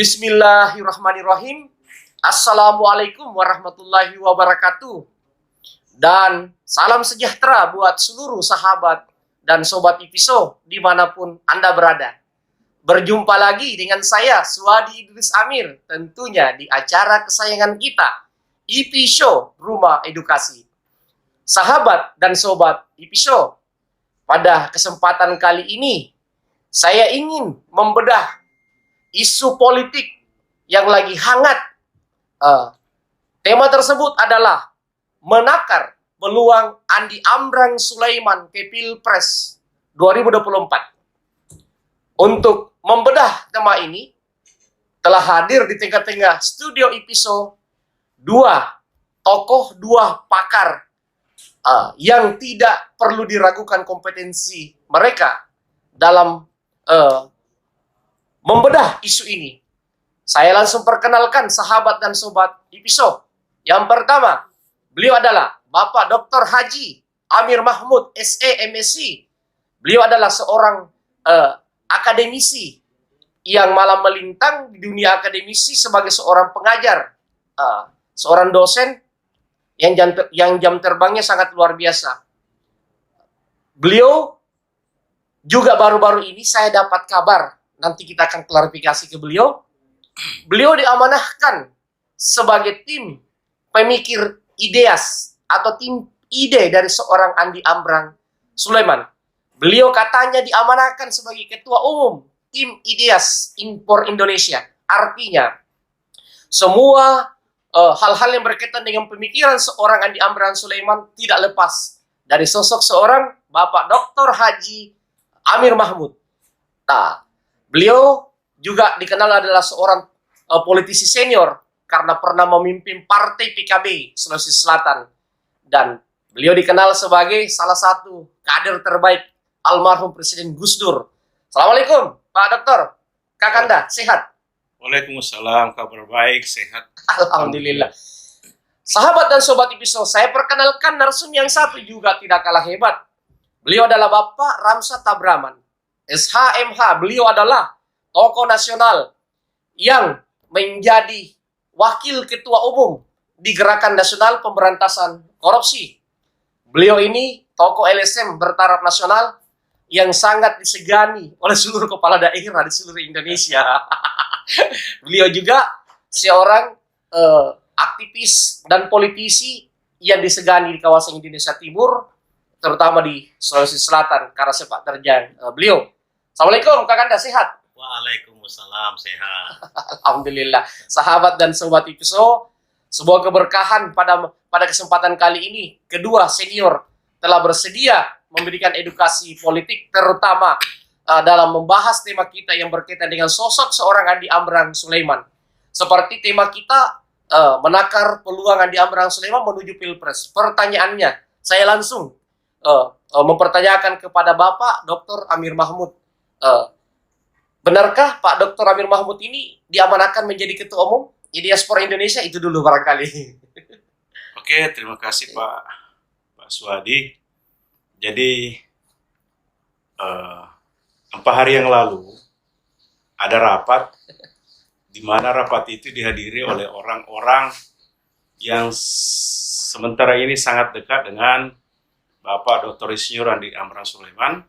Bismillahirrahmanirrahim. Assalamualaikum warahmatullahi wabarakatuh. Dan salam sejahtera buat seluruh sahabat dan sobat IPISO dimanapun Anda berada. Berjumpa lagi dengan saya, Suwadi Idris Amir, tentunya di acara kesayangan kita, IPISO Rumah Edukasi. Sahabat dan sobat IPISO, pada kesempatan kali ini, saya ingin membedah isu politik yang lagi hangat. Tema tersebut adalah menakar peluang Andi Amran Sulaiman ke Pilpres 2024. Untuk membedah tema ini, telah hadir di tengah-tengah studio IPISO dua pakar yang tidak perlu diragukan kompetensi mereka dalam membedah isu ini. Saya langsung perkenalkan sahabat dan sobat IPISO. Yang pertama, beliau adalah Bapak Dr. Haji Amir Mahmud, SE, MSc. Beliau adalah seorang akademisi yang malam melintang di dunia akademisi sebagai seorang pengajar, seorang dosen yang jam terbangnya sangat luar biasa. Beliau juga baru-baru ini saya dapat kabar, nanti kita akan klarifikasi ke beliau. Beliau diamanahkan sebagai tim pemikir ideas atau tim ide dari seorang Andi Amran Sulaiman. Beliau katanya diamanahkan sebagai ketua umum tim ideas Impor Indonesia. Artinya, semua hal-hal yang berkaitan dengan pemikiran seorang Andi Amran Sulaiman tidak lepas dari sosok seorang Bapak Dr. Haji Amir Mahmud. Nah, beliau juga dikenal adalah seorang politisi senior karena pernah memimpin partai PKB Sulawesi Selatan. Dan beliau dikenal sebagai salah satu kader terbaik almarhum Presiden Gus Dur. Assalamualaikum, Pak Dokter. Kakanda, sehat? Waalaikumsalam, kabar baik, sehat. Alhamdulillah. Sahabat dan sobat IPISO, saya perkenalkan narsum yang satu juga tidak kalah hebat. Beliau adalah Bapak Ramsat Tabraman, SHMH. Beliau adalah tokoh nasional yang menjadi wakil ketua umum di Gerakan Nasional Pemberantasan Korupsi. Beliau ini tokoh LSM bertaraf nasional yang sangat disegani oleh seluruh kepala daerah di seluruh Indonesia. Beliau juga seorang aktivis dan politisi yang disegani di kawasan Indonesia Timur, terutama di Sulawesi Selatan karena sepak terjang beliau. Assalamualaikum, Kakanda, sehat? Waalaikumsalam, sehat. Alhamdulillah. Sahabat dan sobat IPISO, sebuah keberkahan pada kesempatan kali ini. Kedua senior telah bersedia memberikan edukasi politik, terutama dalam membahas tema kita yang berkaitan dengan sosok seorang Andi Amran Sulaiman. Seperti tema kita, menakar peluang Andi Amran Sulaiman menuju Pilpres. Pertanyaannya, saya langsung mempertanyakan kepada Bapak Dr. Amir Mahmud. Benarkah Pak Dr. Amir Mahmud ini diamanahkan menjadi ketua umum Diaspora Indonesia? Itu dulu barangkali. Oke, terima kasih Pak Suwadi. Jadi 4 hari yang lalu ada rapat, di mana rapat itu dihadiri oleh orang-orang yang sementara ini sangat dekat dengan Bapak Dr. Insinyur Andi Amran Sulaiman.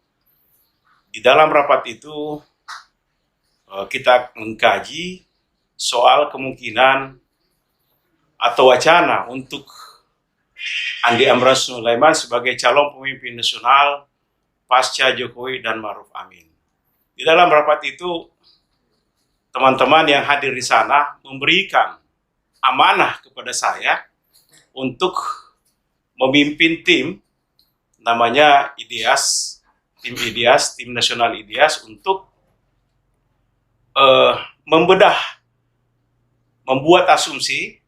Di dalam rapat itu kita mengkaji soal kemungkinan atau wacana untuk Andi Amran Sulaiman sebagai calon pemimpin nasional pasca Jokowi dan Ma'ruf Amin. Di dalam rapat itu, teman-teman yang hadir di sana memberikan amanah kepada saya untuk memimpin tim namanya IDEAS, tim nasional IDEAS, untuk membuat asumsi,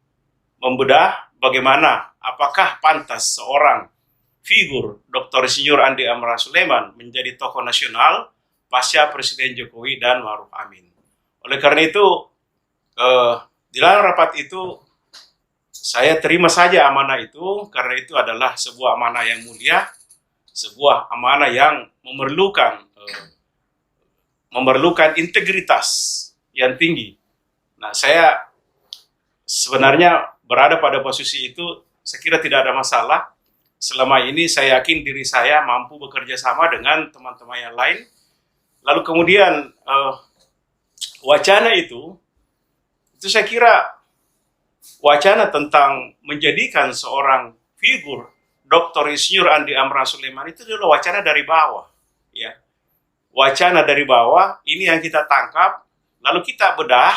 membedah bagaimana, apakah pantas seorang figur Dr. Insinyur Andi Amran Sulaiman menjadi tokoh nasional pasca Presiden Jokowi dan Ma'ruf Amin. Oleh karena itu, di dalam rapat itu, saya terima saja amanah itu, karena itu adalah sebuah amanah yang mulia, sebuah amanah yang memerlukan integritas yang tinggi Nah, saya sebenarnya berada pada posisi itu, saya kira tidak ada masalah. Selama ini saya yakin diri saya mampu bekerja sama dengan teman-teman yang lain. Lalu kemudian wacana itu saya kira wacana tentang menjadikan seorang figur Dr. Insinyur Andi Amran Sulaiman itu adalah wacana dari bawah, ya. Wacana dari bawah ini yang kita tangkap, lalu kita bedah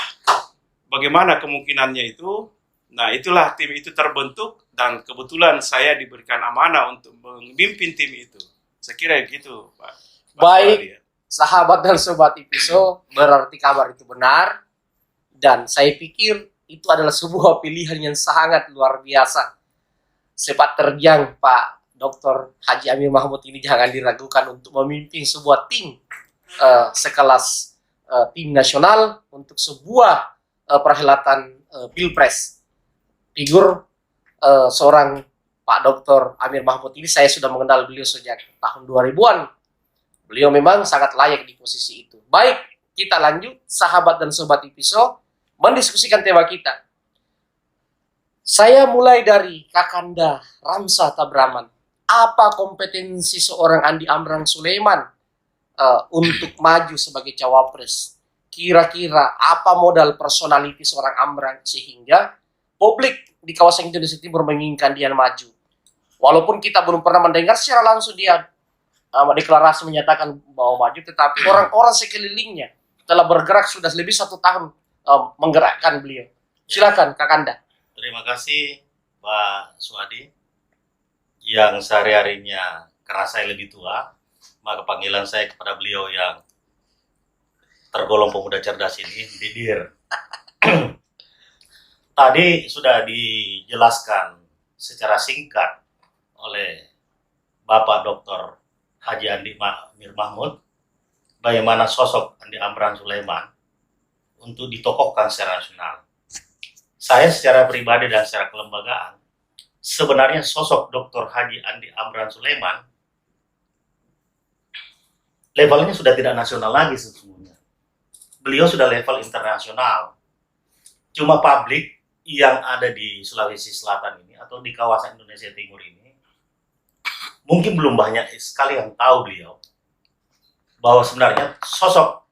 bagaimana kemungkinannya itu. Nah, itulah tim itu terbentuk dan kebetulan saya diberikan amanah untuk memimpin tim itu. Saya kira gitu, Pak. Baik, sahabat dan sobat IPISO, berarti kabar itu benar. Dan saya pikir itu adalah sebuah pilihan yang sangat luar biasa. Sepak terjang Pak Dr. Haji Amir Mahmud ini jangan diragukan untuk memimpin sebuah tim sekelas tim nasional untuk sebuah perhelatan Pilpres. Figur seorang Pak Dr. Amir Mahmud ini saya sudah mengenal beliau sejak tahun 2000-an. Beliau memang sangat layak di posisi itu. Baik, kita lanjut sahabat dan sobat IPISO mendiskusikan tema kita. Saya mulai dari Kakanda Ramsa Tabraman. Apa kompetensi seorang Andi Amran Sulaiman untuk maju sebagai cawapres? Kira-kira apa modal personality seorang Amran sehingga publik di kawasan Indonesia Timur menginginkan dia maju? Walaupun kita belum pernah mendengar secara langsung dia deklarasi menyatakan bahwa maju, tetapi orang-orang sekelilingnya telah bergerak sudah lebih 1 tahun menggerakkan beliau. Silakan Kakanda. Terima kasih Pak Suadi, yang sehari-harinya karena saya lebih tua, maka panggilan saya kepada beliau yang tergolong pemuda cerdas ini, Didir. Tadi sudah dijelaskan secara singkat oleh Bapak Dr. Haji Andi Amir Mahmud bagaimana sosok Andi Amran Sulaiman untuk ditokohkan secara nasional. Saya secara pribadi dan secara kelembagaan, sebenarnya sosok Dr. Haji Andi Amran Sulaiman levelnya sudah tidak nasional lagi sesungguhnya. Beliau sudah level internasional. Cuma publik yang ada di Sulawesi Selatan ini atau di kawasan Indonesia Timur ini mungkin belum banyak sekali yang tahu beliau bahwa sebenarnya sosok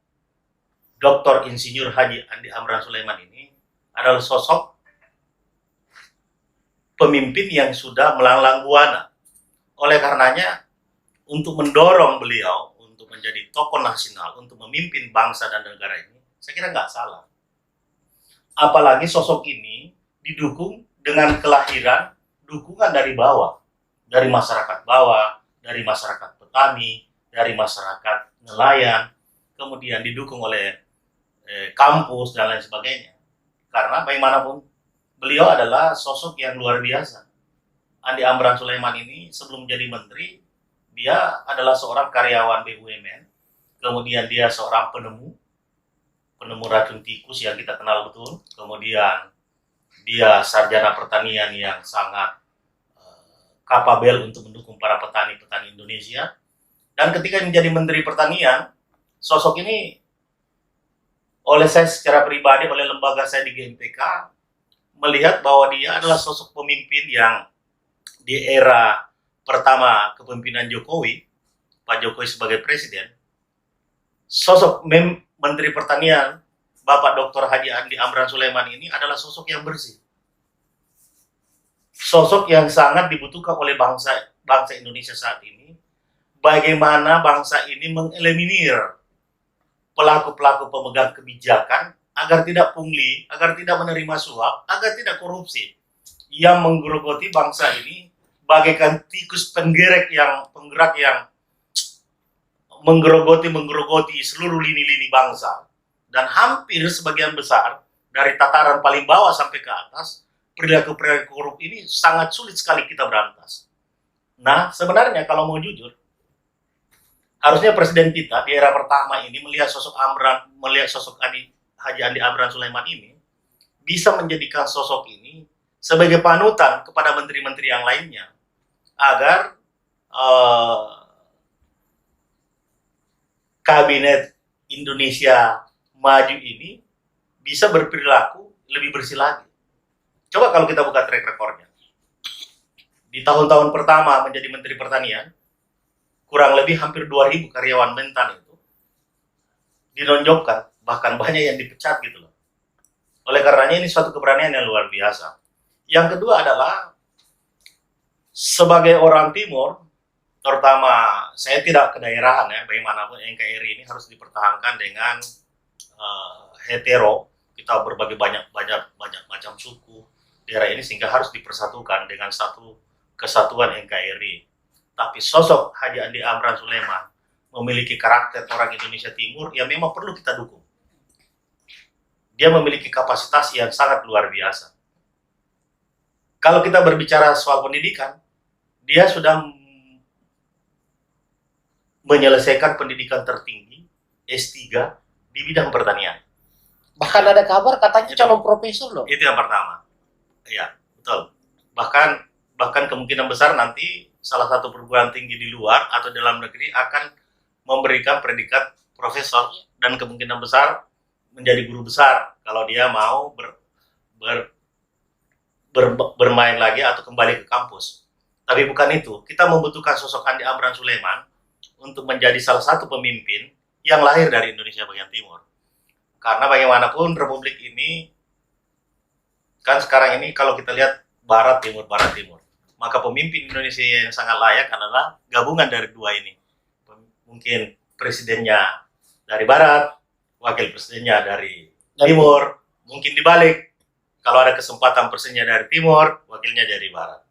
Dr. Insinyur Haji Andi Amran Sulaiman ini adalah sosok pemimpin yang sudah melanglang buana. Oleh karenanya, untuk mendorong beliau untuk menjadi tokoh nasional, untuk memimpin bangsa dan negara ini, saya kira nggak salah. Apalagi sosok ini didukung dengan kelahiran dukungan dari bawah, dari masyarakat bawah, dari masyarakat petani, dari masyarakat nelayan, kemudian didukung oleh kampus dan lain sebagainya. Karena bagaimanapun beliau adalah sosok yang luar biasa. Andi Amran Sulaiman ini sebelum menjadi menteri, dia adalah seorang karyawan BUMN, kemudian dia seorang penemu racun tikus yang kita kenal betul, kemudian dia sarjana pertanian yang sangat kapabel untuk mendukung para petani-petani Indonesia. Dan ketika menjadi menteri pertanian, sosok ini oleh saya secara pribadi, oleh lembaga saya di GMPK, melihat bahwa dia adalah sosok pemimpin yang di era pertama kepemimpinan Jokowi, Pak Jokowi sebagai presiden, sosok Menteri Pertanian, Bapak Dr. Haji Andi Amran Sulaiman ini adalah sosok yang bersih. Sosok yang sangat dibutuhkan oleh bangsa Indonesia saat ini. Bagaimana bangsa ini mengeliminir pelaku-pelaku pemegang kebijakan agar tidak pungli, agar tidak menerima suap, agar tidak korupsi yang menggerogoti bangsa ini bagaikan tikus penggerak yang menggerogoti seluruh lini-lini bangsa. Dan hampir sebagian besar dari tataran paling bawah sampai ke atas, perilaku-perilaku korup ini sangat sulit sekali kita berantas. Nah, sebenarnya kalau mau jujur, harusnya presiden kita di era pertama ini melihat sosok Haji Andi Amran Sulaiman ini bisa menjadikan sosok ini sebagai panutan kepada menteri-menteri yang lainnya agar kabinet Indonesia Maju ini bisa berperilaku lebih bersih lagi. Coba kalau kita buka track recordnya. Di tahun-tahun pertama menjadi Menteri Pertanian, kurang lebih hampir 2.000 karyawan Mentan itu dinonjolkan, bahkan banyak yang dipecat gitu loh. Oleh karenanya ini suatu keberanian yang luar biasa. Yang kedua adalah, sebagai orang Timur, terutama saya tidak kedaerahan ya, bagaimanapun NKRI ini harus dipertahankan dengan hetero, kita berbagai banyak macam suku daerah ini, sehingga harus dipersatukan dengan satu kesatuan NKRI. Tapi sosok Haji Andi Amran Sulaiman memiliki karakter orang Indonesia Timur yang memang perlu kita dukung. Dia memiliki kapasitas yang sangat luar biasa. Kalau kita berbicara soal pendidikan, dia sudah menyelesaikan pendidikan tertinggi S3 di bidang pertanian. Bahkan ada kabar katanya calon profesor loh. Itu yang pertama. Iya, betul. Bahkan kemungkinan besar nanti salah satu perguruan tinggi di luar atau dalam negeri akan memberikan predikat profesor, dan kemungkinan besar menjadi guru besar kalau dia mau bermain lagi atau kembali ke kampus. Tapi bukan itu. Kita membutuhkan sosok Andi Amran Sulaiman untuk menjadi salah satu pemimpin yang lahir dari Indonesia bagian timur. Karena bagaimanapun Republik ini, kan sekarang ini kalau kita lihat barat timur, maka pemimpin Indonesia yang sangat layak adalah gabungan dari dua ini. Mungkin presidennya dari barat, wakil presidennya dari timur, mungkin dibalik. Kalau ada kesempatan presidennya dari timur, wakilnya dari barat.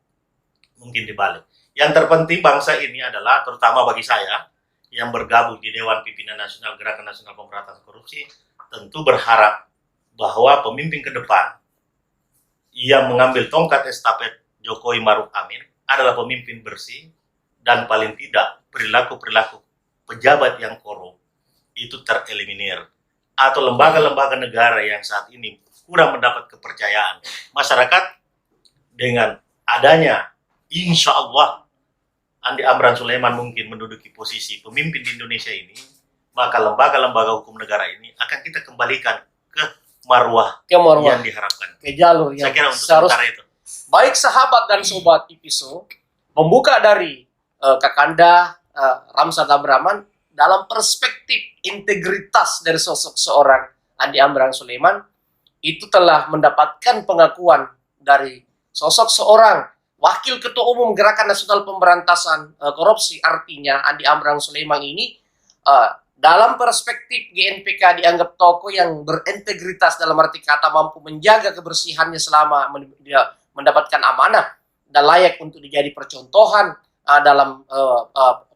Mungkin dibalik. Yang terpenting bangsa ini adalah, terutama bagi saya, yang bergabung di Dewan Pimpinan Nasional Gerakan Nasional Pemberantasan Korupsi, tentu berharap bahwa pemimpin ke depan yang mengambil tongkat estafet Jokowi Maruf Amin adalah pemimpin bersih, dan paling tidak perilaku-perilaku pejabat yang korup itu tereliminir, atau lembaga-lembaga negara yang saat ini kurang mendapat kepercayaan masyarakat. Dengan adanya insya Allah Andi Amran Sulaiman mungkin menduduki posisi pemimpin di Indonesia ini, maka lembaga-lembaga hukum negara ini akan kita kembalikan ke marwah yang diharapkan, ke jalur yang saya kira untuk sementara itu. Baik sahabat dan sobat Ipiso, membuka dari Kakanda Ramsat Abraman dalam perspektif integritas dari sosok seorang Andi Amran Sulaiman, itu telah mendapatkan pengakuan dari sosok seorang Wakil Ketua Umum Gerakan Nasional Pemberantasan Korupsi. Artinya Andi Amran Sulaiman ini dalam perspektif GNPK dianggap tokoh yang berintegritas, dalam arti kata mampu menjaga kebersihannya selama dia mendapatkan amanah dan layak untuk dijadi percontohan dalam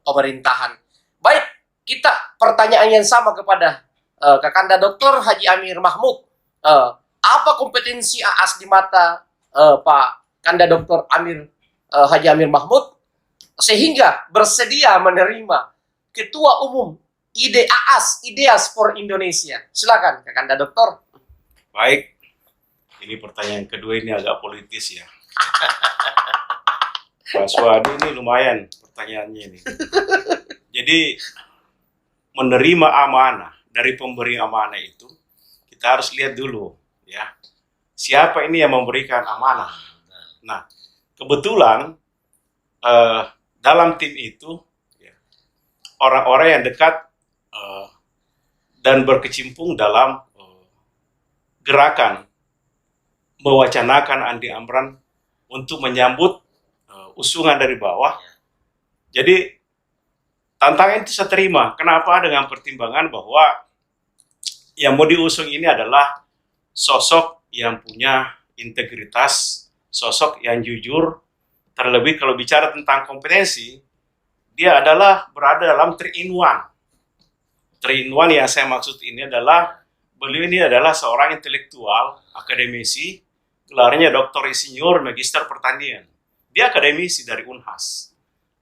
pemerintahan. Baik, kita pertanyaan yang sama kepada Kakanda Dr. Haji Amir Mahmud. Apa kompetensi AAS di mata Pak Kanda Dr. Haji Amir Mahmud sehingga bersedia menerima Ketua Umum IDEAS for Indonesia? Silakan Kakanda Doktor. Baik, ini pertanyaan kedua ini agak politis ya. Pak Swadi ini lumayan pertanyaannya ini. Jadi menerima amanah dari pemberi amanah itu, kita harus lihat dulu ya, siapa ini yang memberikan amanah. Nah, kebetulan dalam tim itu ya, orang-orang yang dekat dan berkecimpung dalam gerakan mewacanakan Andi Amran untuk menyambut usungan dari bawah. Jadi tantangan itu saya terima. Kenapa? Dengan pertimbangan bahwa yang mau diusung ini adalah sosok yang punya integritas, sosok yang jujur. Terlebih kalau bicara tentang kompetensi, dia adalah berada dalam 3-in-1. 3-in-1 yang saya maksud ini adalah beliau ini adalah seorang intelektual, akademisi, gelarnya Doktor Insinyur Magister Pertanian. Dia akademisi dari Unhas.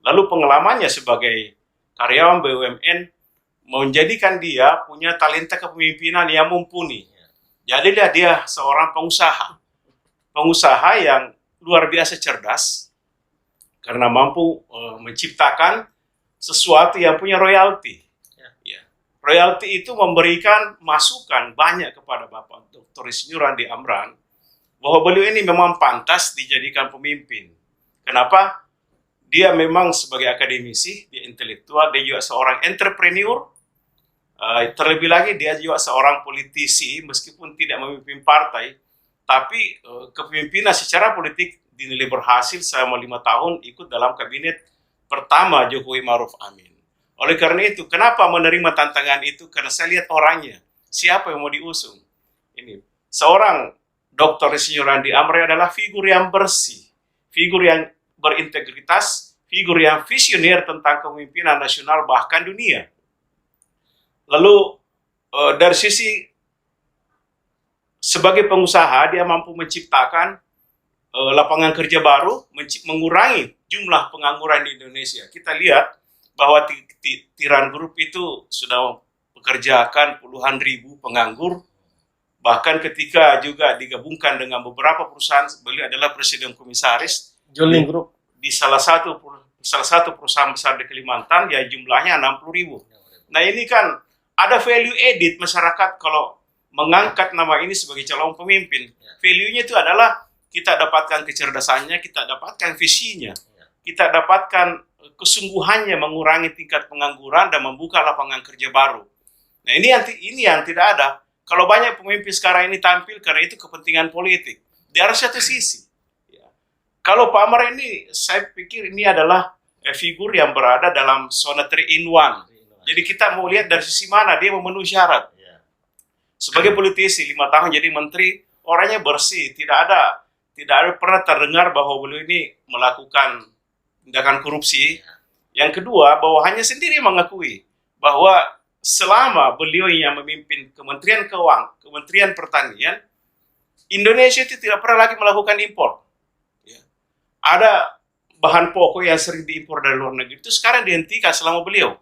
Lalu pengalamannya sebagai karyawan BUMN menjadikan dia punya talenta kepemimpinan yang mumpuni. Jadi dia seorang pengusaha. Pengusaha yang luar biasa cerdas karena mampu menciptakan sesuatu yang punya royalti. Ya. royalti itu memberikan masukan banyak kepada Bapak Dr. Insinyur Andi Amran bahwa beliau ini memang pantas dijadikan pemimpin. Kenapa? Dia memang sebagai akademisi, dia intelektual, dia juga seorang entrepreneur. Terlebih lagi dia juga seorang politisi, meskipun tidak memimpin partai, tapi kepemimpinan secara politik dinilai berhasil selama 5 tahun ikut dalam kabinet pertama Jokowi Maruf Amin. Oleh karena itu, kenapa menerima tantangan itu? Karena saya lihat orangnya, siapa yang mau diusung. Ini seorang Dr. Insinyur Andi Amran adalah figur yang bersih, figur yang berintegritas, figur yang visioner tentang kepemimpinan nasional bahkan dunia. Lalu dari sisi sebagai pengusaha dia mampu menciptakan lapangan kerja baru, mengurangi jumlah pengangguran di Indonesia. Kita lihat bahwa Tiran Group itu sudah pekerjakan puluhan ribu penganggur. Bahkan ketika juga digabungkan dengan beberapa perusahaan, beliau adalah presiden komisaris Joling Group di salah satu perusahaan besar di Kalimantan, ya jumlahnya 60.000. Nah ini kan ada value added masyarakat kalau mengangkat nama ini sebagai calon pemimpin. Value-nya itu adalah kita dapatkan kecerdasannya, kita dapatkan visinya, kita dapatkan kesungguhannya mengurangi tingkat pengangguran dan membuka lapangan kerja baru. Nah ini yang tidak ada. Kalau banyak pemimpin sekarang ini tampil karena itu kepentingan politik. Di satu sisi. Ya. Kalau Pak Amran ini, saya pikir ini adalah figur yang berada dalam zona 3-in-1. Jadi kita mau lihat dari sisi mana dia memenuhi syarat. Sebagai politisi 5 tahun jadi menteri, orangnya bersih, tidak ada pernah terdengar bahwa beliau ini melakukan tindakan korupsi. Yang kedua, bahwa hanya sendiri mengakui bahwa selama beliau yang memimpin Kementerian Keuangan, Kementerian Pertanian, Indonesia itu tidak pernah lagi melakukan impor. Ya. Ada bahan pokok yang sering diimpor dari luar negeri itu sekarang dihentikan selama beliau.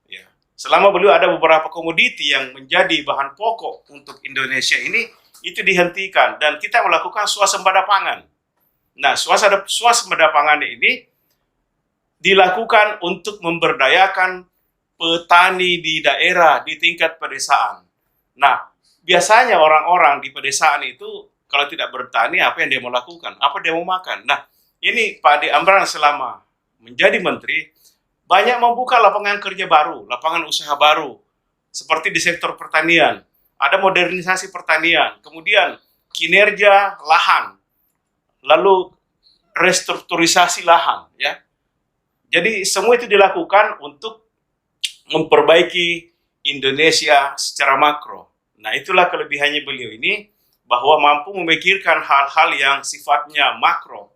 Ya. Selama beliau ada beberapa komoditi yang menjadi bahan pokok untuk Indonesia ini, itu dihentikan dan kita melakukan swasembada pangan. Nah, swasembada pangan ini dilakukan untuk memberdayakan petani di daerah, di tingkat pedesaan. Nah, biasanya orang-orang di pedesaan itu kalau tidak bertani, apa yang dia mau lakukan? Apa dia mau makan? Nah, ini Pak Andi Amran selama menjadi menteri, banyak membuka lapangan kerja baru, lapangan usaha baru, seperti di sektor pertanian. Ada modernisasi pertanian, kemudian kinerja lahan, lalu restrukturisasi lahan. Ya. Jadi semua itu dilakukan untuk memperbaiki Indonesia secara makro. Nah, itulah kelebihannya beliau ini, bahwa mampu memikirkan hal-hal yang sifatnya makro.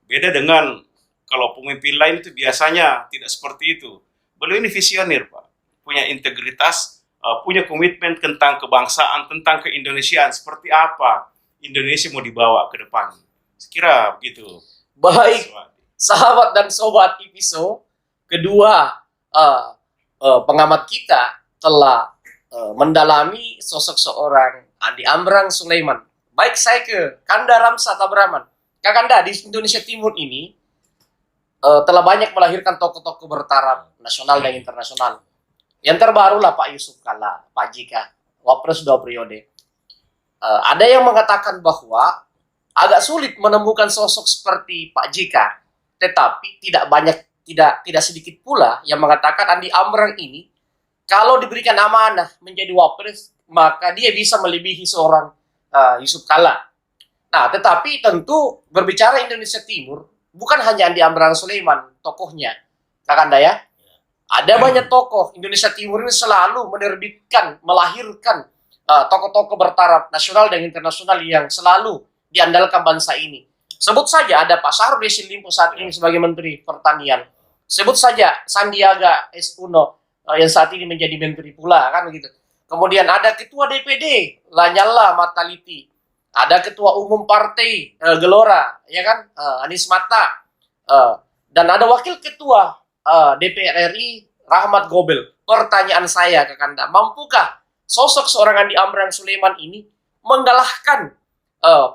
Beda dengan kalau pemimpin lain itu biasanya tidak seperti itu. Beliau ini visioner, Pak. Punya integritas, punya komitmen tentang kebangsaan, tentang keindonesiaan. Seperti apa Indonesia mau dibawa ke depan. Sekira begitu. baik, sahabat dan sobat IPISO, kedua pengamat kita telah mendalami sosok seorang Andi Amran Sulaiman. Baik, saya ke Kanda Ramsat Abraman. Kak Kanda, di Indonesia Timur ini telah banyak melahirkan tokoh-tokoh bertaraf nasional dan internasional. Yang terbaru lah Pak Yusuf Kalla, Pak JK, Wapres 2 periode. Ada yang mengatakan bahwa agak sulit menemukan sosok seperti Pak JK, tetapi tidak sedikit pula yang mengatakan Andi Amran ini kalau diberikan amanah menjadi Wapres, maka dia bisa melebihi seorang Yusuf Kalla. Nah, tetapi tentu berbicara Indonesia Timur, bukan hanya Andi Amran Sulaiman tokohnya, Kakanda ya. Ada banyak tokoh Indonesia Timur ini selalu melahirkan tokoh-tokoh bertaraf nasional dan internasional yang selalu diandalkan bangsa ini. Sebut saja ada Pak Syahrul Yassin Limpo saat ini sebagai Menteri Pertanian. Sebut saja Sandiaga Uno yang saat ini menjadi menteri pula, kan begitu. Kemudian ada Ketua DPD Lanyala Mataliti, ada Ketua Umum Partai Gelora, ya kan, Anies Mata, dan ada Wakil Ketua DPR RI Rahmat Gobel. Pertanyaan saya ke Anda, mampukah sosok seorang Andi Amran Sulaiman ini mengalahkan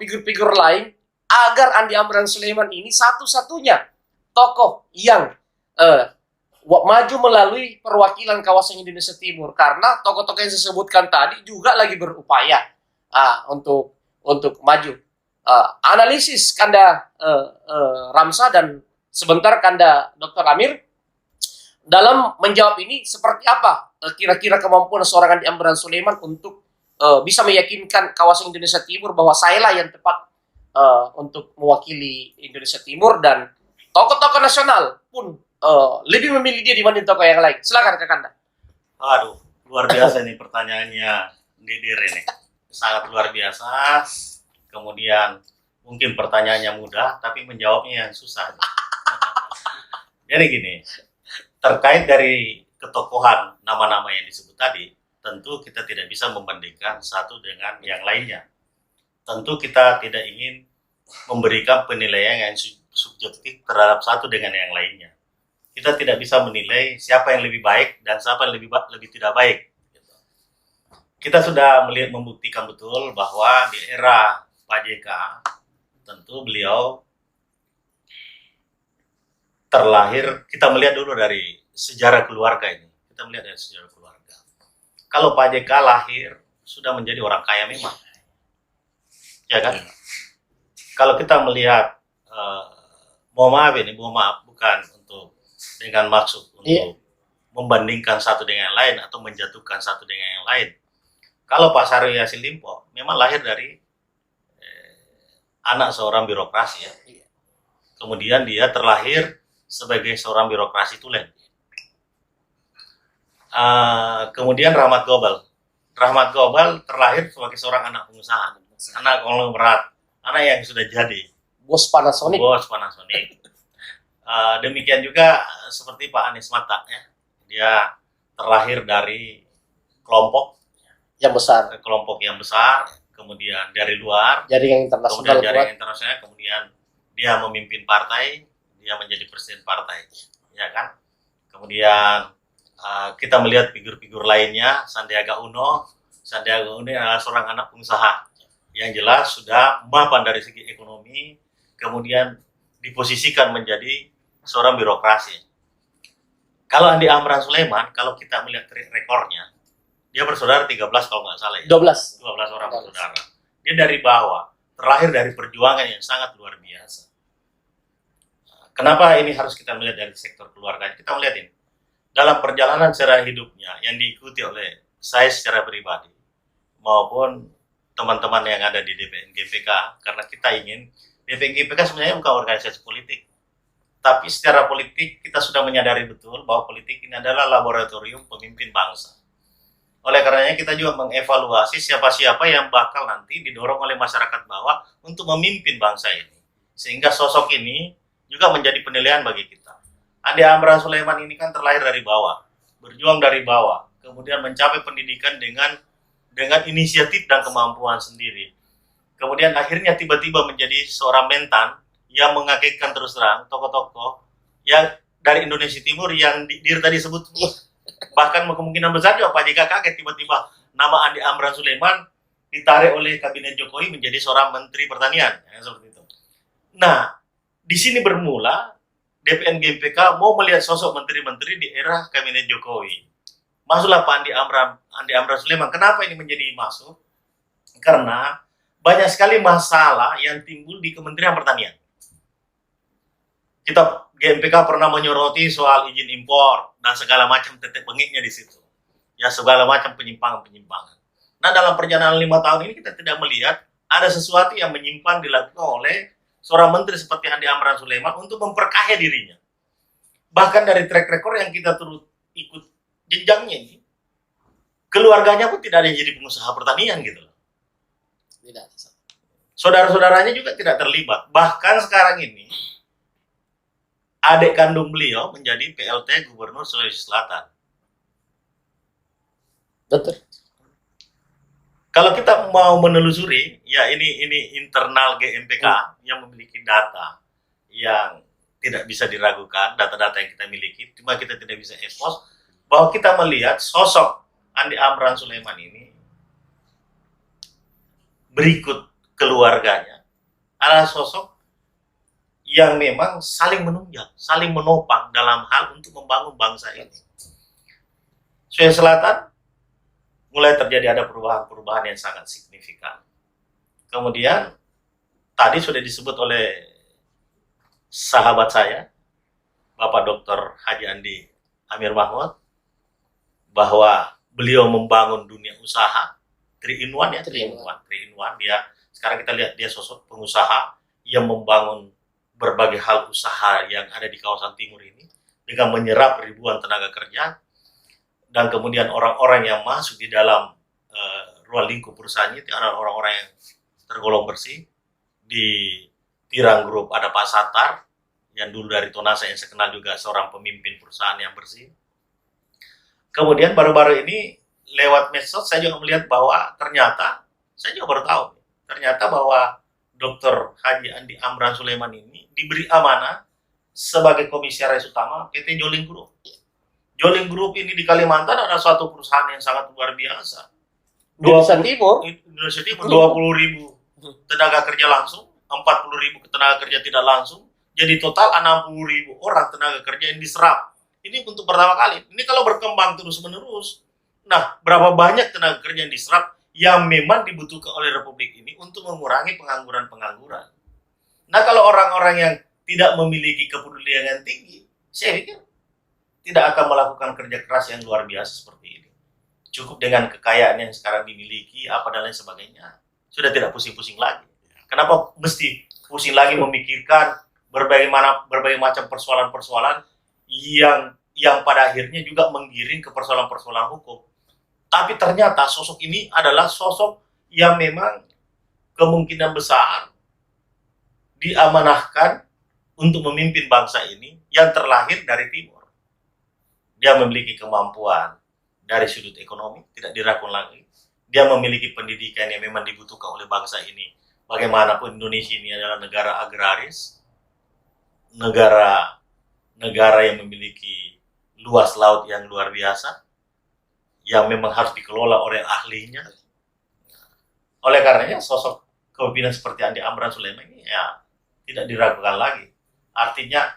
figur-figur lain agar Andi Amran Sulaiman ini satu-satunya tokoh yang maju melalui perwakilan kawasan Indonesia Timur, karena tokoh-tokoh yang saya sebutkan tadi juga lagi berupaya untuk maju. Analisis Kanda Ramsa dan sebentar Kanda Dr. Amir dalam menjawab ini seperti apa kira-kira kemampuan seorang Andi Amran Sulaiman untuk bisa meyakinkan kawasan Indonesia Timur bahwa sayalah yang tepat untuk mewakili Indonesia Timur, dan tokoh-tokoh nasional pun lebih memilih dia dibanding tokoh yang lain. Silakan Kak Kanda. Aduh, luar biasa nih pertanyaannya Didir ini. Sangat luar biasa. Kemudian mungkin pertanyaannya mudah, tapi menjawabnya yang susah. Jadi gini, terkait dari ketokohan nama-nama yang disebut tadi, tentu kita tidak bisa membandingkan satu dengan yang lainnya. Tentu kita tidak ingin memberikan penilaian yang subjektif terhadap satu dengan yang lainnya. Kita tidak bisa menilai siapa yang lebih baik dan siapa yang lebih tidak baik. Kita sudah membuktikan betul bahwa di era Pak JK, tentu beliau terlahir, kita melihat dulu dari sejarah keluarga ini. Kita melihat dari sejarah keluarga. Kalau Pak JK lahir, sudah menjadi orang kaya memang. Ya kan? Kalau kita melihat, mohon maaf, bukan untuk dengan maksud untuk membandingkan satu dengan yang lain atau menjatuhkan satu dengan yang lain. Kalau Pak Syahrul Yassin Limpo memang lahir dari anak seorang birokrasi ya. Kemudian dia terlahir sebagai seorang birokrasi tulen. Kemudian Rahmat Gobal terlahir sebagai seorang anak pengusaha, anak konglomerat, anak yang sudah jadi Bos Panasonic. Demikian juga seperti Pak Anies Mata ya. Dia terlahir dari kelompok yang besar, kemudian dari luar, jaringan internasional, kemudian dia memimpin partai, dia menjadi presiden partai, ya kan? Kemudian kita melihat figur-figur lainnya, Sandiaga Uno adalah seorang anak pengusaha yang jelas sudah mapan dari segi ekonomi, kemudian diposisikan menjadi seorang birokrasi. Kalau Andi Amran Sulaiman, kalau kita melihat rekornya, dia bersaudara 13 kalau nggak salah ya. 12 orang bersaudara. Dia dari bawah, terlahir dari perjuangan yang sangat luar biasa. Kenapa ini harus kita melihat dari sektor keluarga? Kita melihat ini. Dalam perjalanan secara hidupnya yang diikuti oleh saya secara pribadi maupun teman-teman yang ada di DPN GPK, karena kita ingin, DPN GPK sebenarnya bukan organisasi politik, tapi secara politik kita sudah menyadari betul bahwa politik ini adalah laboratorium pemimpin bangsa. Oleh karenanya kita juga mengevaluasi siapa-siapa yang bakal nanti didorong oleh masyarakat bawah untuk memimpin bangsa ini. Sehingga sosok ini juga menjadi penilaian bagi kita. Andi Amran Sulaiman ini kan terlahir dari bawah, berjuang dari bawah, kemudian mencapai pendidikan dengan inisiatif dan kemampuan sendiri. Kemudian akhirnya tiba-tiba menjadi seorang mentan yang mengagetkan terus terang tokoh-tokoh yang dari Indonesia Timur yang Dir tadi sebut. Bahkan kemungkinan besar juga Pak JK kaget tiba-tiba nama Andi Amran Sulaiman ditarik oleh kabinet Jokowi menjadi seorang menteri pertanian, ya, seperti itu. Nah, di sini bermula DPN GPK mau melihat sosok menteri-menteri di era kabinet Jokowi. Masuklah Pak Andi Amran Sulaiman. Kenapa ini menjadi masuk? Karena banyak sekali masalah yang timbul di Kementerian Pertanian. Kita GMPK pernah menyoroti soal izin impor dan segala macam tetek bengiknya di situ. Ya, segala macam penyimpangan-penyimpangan. Nah, dalam perjalanan 5 tahun ini kita tidak melihat ada sesuatu yang menyimpang dilakukan oleh seorang menteri seperti Andi Amran Sulaiman untuk memperkaya dirinya. Bahkan dari track record yang kita turut ikut jenjangnya ini, keluarganya pun tidak ada yang jadi pengusaha pertanian gitu loh. Tidak. Saudara-saudaranya juga tidak terlibat. Bahkan sekarang ini adik kandung beliau menjadi PLT Gubernur Sulawesi Selatan. Betul. Kalau kita mau menelusuri, ya ini internal GMPK yang memiliki data yang tidak bisa diragukan, data-data yang kita miliki, cuma kita tidak bisa expose, bahwa kita melihat sosok Andi Amran Sulaiman ini berikut keluarganya adalah sosok yang memang saling menunjang, saling menopang dalam hal untuk membangun bangsa ini. Sulawesi Selatan mulai terjadi ada perubahan-perubahan yang sangat signifikan. Kemudian tadi sudah disebut oleh sahabat saya, Bapak Dr. Haji Andi Amir Mahmud, bahwa beliau membangun dunia usaha 3-in-1 ya, 3-in-1. Dia sekarang kita lihat dia sosok pengusaha yang membangun berbagai hal usaha yang ada di kawasan timur ini dengan menyerap ribuan tenaga kerja, dan kemudian orang-orang yang masuk di dalam ruang lingkup perusahaan itu adalah orang-orang yang tergolong bersih. Di Tirang Group ada Pak Satar yang dulu dari Tonasa, yang saya kenal juga seorang pemimpin perusahaan yang bersih. Kemudian baru-baru ini lewat medsos saya juga melihat bahwa ternyata, saya juga baru tahu, ternyata bahwa Dr. Haji Andi Amran Sulaiman ini diberi amanah sebagai komisaris utama PT Joling Group. Joling Group ini di Kalimantan adalah suatu perusahaan yang sangat luar biasa. Indonesia Timur. Indonesia Timur 20.000 tenaga kerja langsung, 40.000 tenaga kerja tidak langsung. Jadi total 60.000 orang tenaga kerja yang diserap. Ini untuk pertama kali. Ini kalau berkembang terus-menerus, nah berapa banyak tenaga kerja yang diserap yang memang dibutuhkan oleh Republik ini untuk mengurangi pengangguran-pengangguran. Nah kalau orang-orang yang tidak memiliki kepedulian yang tinggi, saya pikir tidak akan melakukan kerja keras yang luar biasa seperti ini. Cukup dengan kekayaan yang sekarang dimiliki, apa dan lain sebagainya, sudah tidak pusing-pusing lagi. Kenapa mesti pusing lagi memikirkan berbagai macam persoalan-persoalan yang pada akhirnya juga menggiring ke persoalan-persoalan hukum. Tapi ternyata sosok ini adalah sosok yang memang kemungkinan besar diamanahkan untuk memimpin bangsa ini yang terlahir dari timur. Dia memiliki kemampuan dari sudut ekonomi, tidak diragukan lagi. Dia memiliki pendidikan yang memang dibutuhkan oleh bangsa ini. Bagaimanapun Indonesia ini adalah negara agraris, negara yang memiliki luas laut yang luar biasa, yang memang harus dikelola oleh ahlinya. Oleh karenanya sosok kepemimpinan seperti Andi Amran Sulaiman ini ya tidak diragukan lagi. Artinya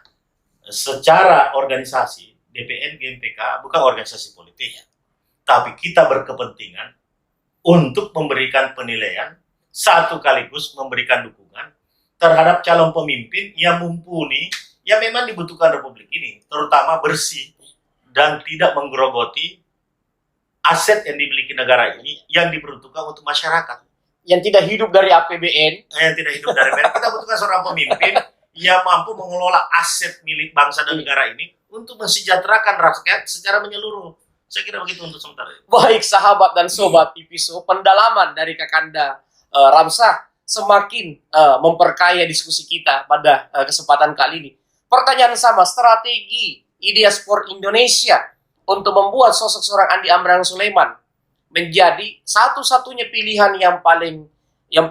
secara organisasi DPN GMPK bukan organisasi politik, tapi kita berkepentingan untuk memberikan penilaian sekaligus memberikan dukungan terhadap calon pemimpin yang mumpuni, yang memang dibutuhkan Republik ini, terutama bersih dan tidak menggerogoti aset yang dimiliki negara ini yang diperuntukkan untuk masyarakat. Yang tidak hidup dari APBN. Yang tidak hidup dari APBN. Kita butuhkan seorang pemimpin yang mampu mengelola aset milik bangsa dan negara ini untuk mensejahterakan rakyat secara menyeluruh. Saya kira begitu untuk sementara ini. Baik sahabat dan sobat IPISO, pendalaman dari Kakanda Ramsah semakin memperkaya diskusi kita pada kesempatan kali ini. Pertanyaan sama, strategi Ideas for Indonesia untuk membuat sosok seorang Andi Amran Sulaiman menjadi satu-satunya pilihan yang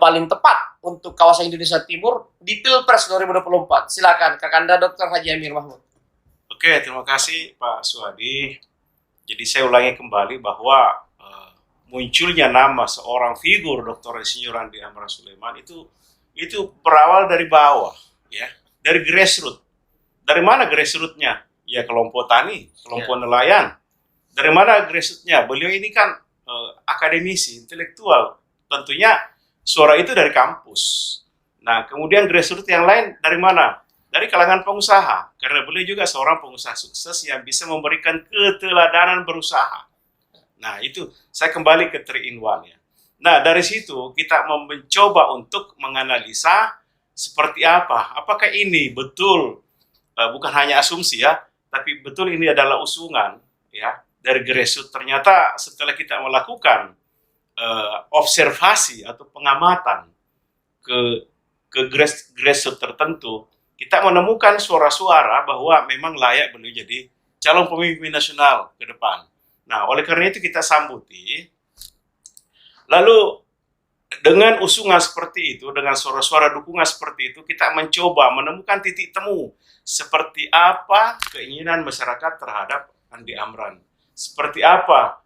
paling tepat untuk kawasan Indonesia Timur di Pilpres 2024. Silakan Kakanda Dr. Haji Amir Mahmud. Oke, terima kasih Pak Suhadi. Jadi saya ulangi kembali bahwa munculnya nama seorang figur Dr. Insinyur Andi Amran Sulaiman itu berawal dari bawah, ya, dari grassroots. Dari mana grassroots-nya? Ya kelompok tani, kelompok nelayan. Dari mana grassroots-nya? Beliau ini kan akademisi, intelektual. Tentunya suara itu dari kampus. Nah, kemudian grassroots yang lain dari mana? Dari kalangan pengusaha. Karena beliau juga seorang pengusaha sukses yang bisa memberikan keteladanan berusaha. Nah, itu saya kembali ke 3-in-1 ya. Nah, dari situ kita mencoba untuk menganalisa seperti apa. Apakah ini betul, bukan hanya asumsi ya, tapi betul ini adalah usungan ya dari grassroots. Ternyata setelah kita melakukan observasi atau pengamatan ke grassroots tertentu, kita menemukan suara-suara bahwa memang layak beliau jadi calon pemimpin nasional ke depan. Nah, oleh karena itu kita sambuti. Lalu dengan usungan seperti itu, dengan suara-suara dukungan seperti itu, kita mencoba menemukan titik temu seperti apa keinginan masyarakat terhadap Andi Amran. Seperti apa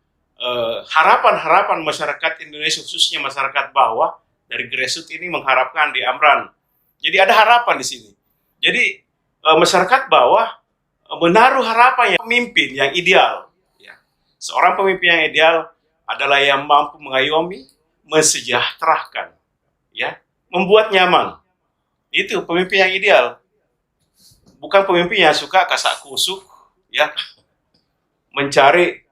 harapan-harapan masyarakat Indonesia, khususnya masyarakat bawah dari grassroots ini mengharapkan Andi Amran. Jadi ada harapan di sini. Jadi masyarakat bawah menaruh harapan yang pemimpin yang ideal. Ya. Seorang pemimpin yang ideal adalah yang mampu mengayomi, mensejahterakan, ya, membuat nyaman. Itu pemimpin yang ideal. Bukan pemimpin yang suka kasak kusuk, ya, mencari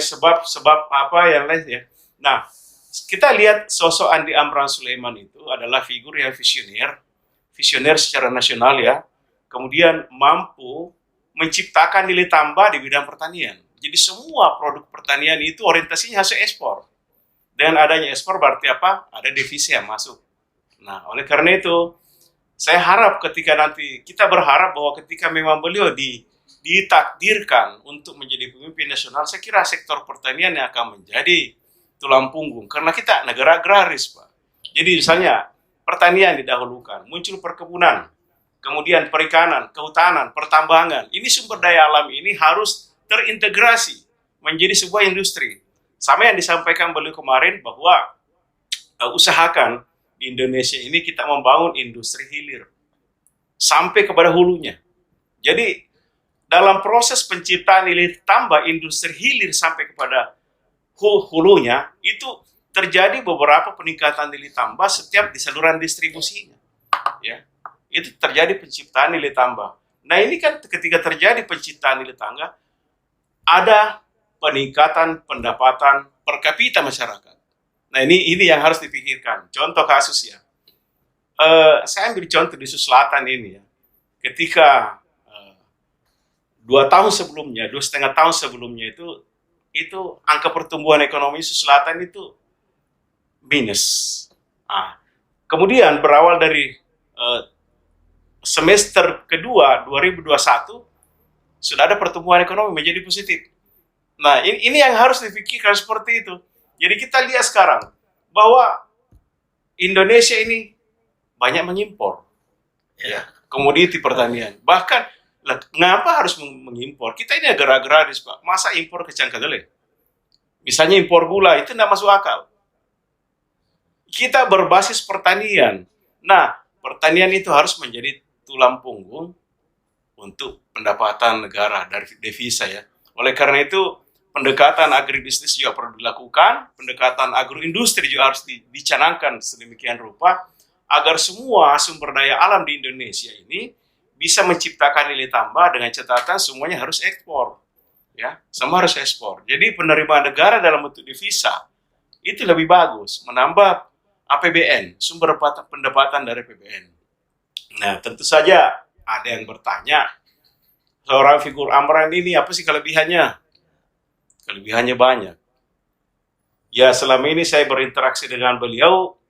sebab-sebab apa yang lain, ya. Nah, kita lihat sosok Andi Amran Sulaiman itu adalah figur yang visioner secara nasional, ya. Kemudian mampu menciptakan nilai tambah di bidang pertanian. Jadi semua produk pertanian itu orientasinya hasil ekspor. Dengan adanya ekspor berarti apa? Ada devisa yang masuk. Nah, oleh karena itu, saya harap ketika nanti, kita berharap bahwa ketika memang beliau ditakdirkan untuk menjadi pemimpin nasional, saya kira sektor pertanian yang akan menjadi tulang punggung. Karena kita negara agraris, Pak. Jadi misalnya, pertanian didahulukan, muncul perkebunan, kemudian perikanan, kehutanan, pertambangan. Ini sumber daya alam ini harus terintegrasi menjadi sebuah industri. Sama yang disampaikan beliau kemarin bahwa usahakan di Indonesia ini kita membangun industri hilir sampai kepada hulunya. Jadi dalam proses penciptaan nilai tambah industri hilir sampai kepada hulunya itu terjadi beberapa peningkatan nilai tambah setiap di saluran distribusinya. Ya. Itu terjadi penciptaan nilai tambah. Nah ini kan ketika terjadi penciptaan nilai tambah, ada peningkatan pendapatan per kapita masyarakat. Nah ini yang harus dipikirkan. Contoh kasus, ya, saya ambil contoh di Sulawesi Selatan ini, ya. Ketika 2 tahun sebelumnya, 2,5 tahun sebelumnya itu angka pertumbuhan ekonomi Sulawesi Selatan itu minus. Kemudian berawal dari semester kedua 2021 sudah ada pertumbuhan ekonomi menjadi positif. Nah, ini yang harus dipikirkan seperti itu. Jadi kita lihat sekarang bahwa Indonesia ini banyak mengimpor, ya, komoditi pertanian. Bahkan, kenapa harus mengimpor? Kita ini negara agraris, Pak. Masa impor kacang kedelai? Misalnya impor gula, itu tidak masuk akal. Kita berbasis pertanian. Nah, pertanian itu harus menjadi tulang punggung untuk pendapatan negara dari devisa, ya. Oleh karena itu, pendekatan agribisnis juga perlu dilakukan, pendekatan agroindustri juga harus dicanangkan sedemikian rupa agar semua sumber daya alam di Indonesia ini bisa menciptakan nilai tambah dengan catatan semuanya harus ekspor, ya, semua harus ekspor. Jadi penerimaan negara dalam bentuk devisa itu lebih bagus, menambah APBN, sumber pendapatan dari APBN. Nah, tentu saja ada yang bertanya, seorang figur Amran ini apa sih kelebihannya? Kelebihannya banyak. Ya, selama ini saya berinteraksi dengan beliau,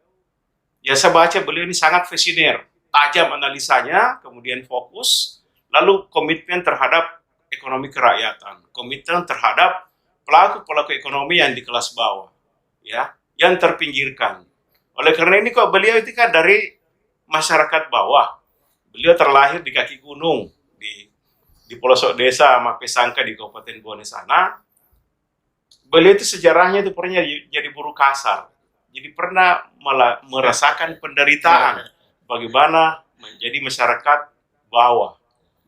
ya saya baca beliau ini sangat visioner, tajam analisanya, kemudian fokus, lalu komitmen terhadap ekonomi kerakyatan, komitmen terhadap pelaku-pelaku ekonomi yang di kelas bawah, ya, yang terpinggirkan. Oleh karena ini kok beliau itu kan dari masyarakat bawah. Beliau terlahir di kaki gunung, di pelosok desa Mapesangka di Kabupaten Bone sana. Beliau itu sejarahnya itu pernah jadi buruh kasar. Jadi pernah merasakan penderitaan bagaimana menjadi masyarakat bawah,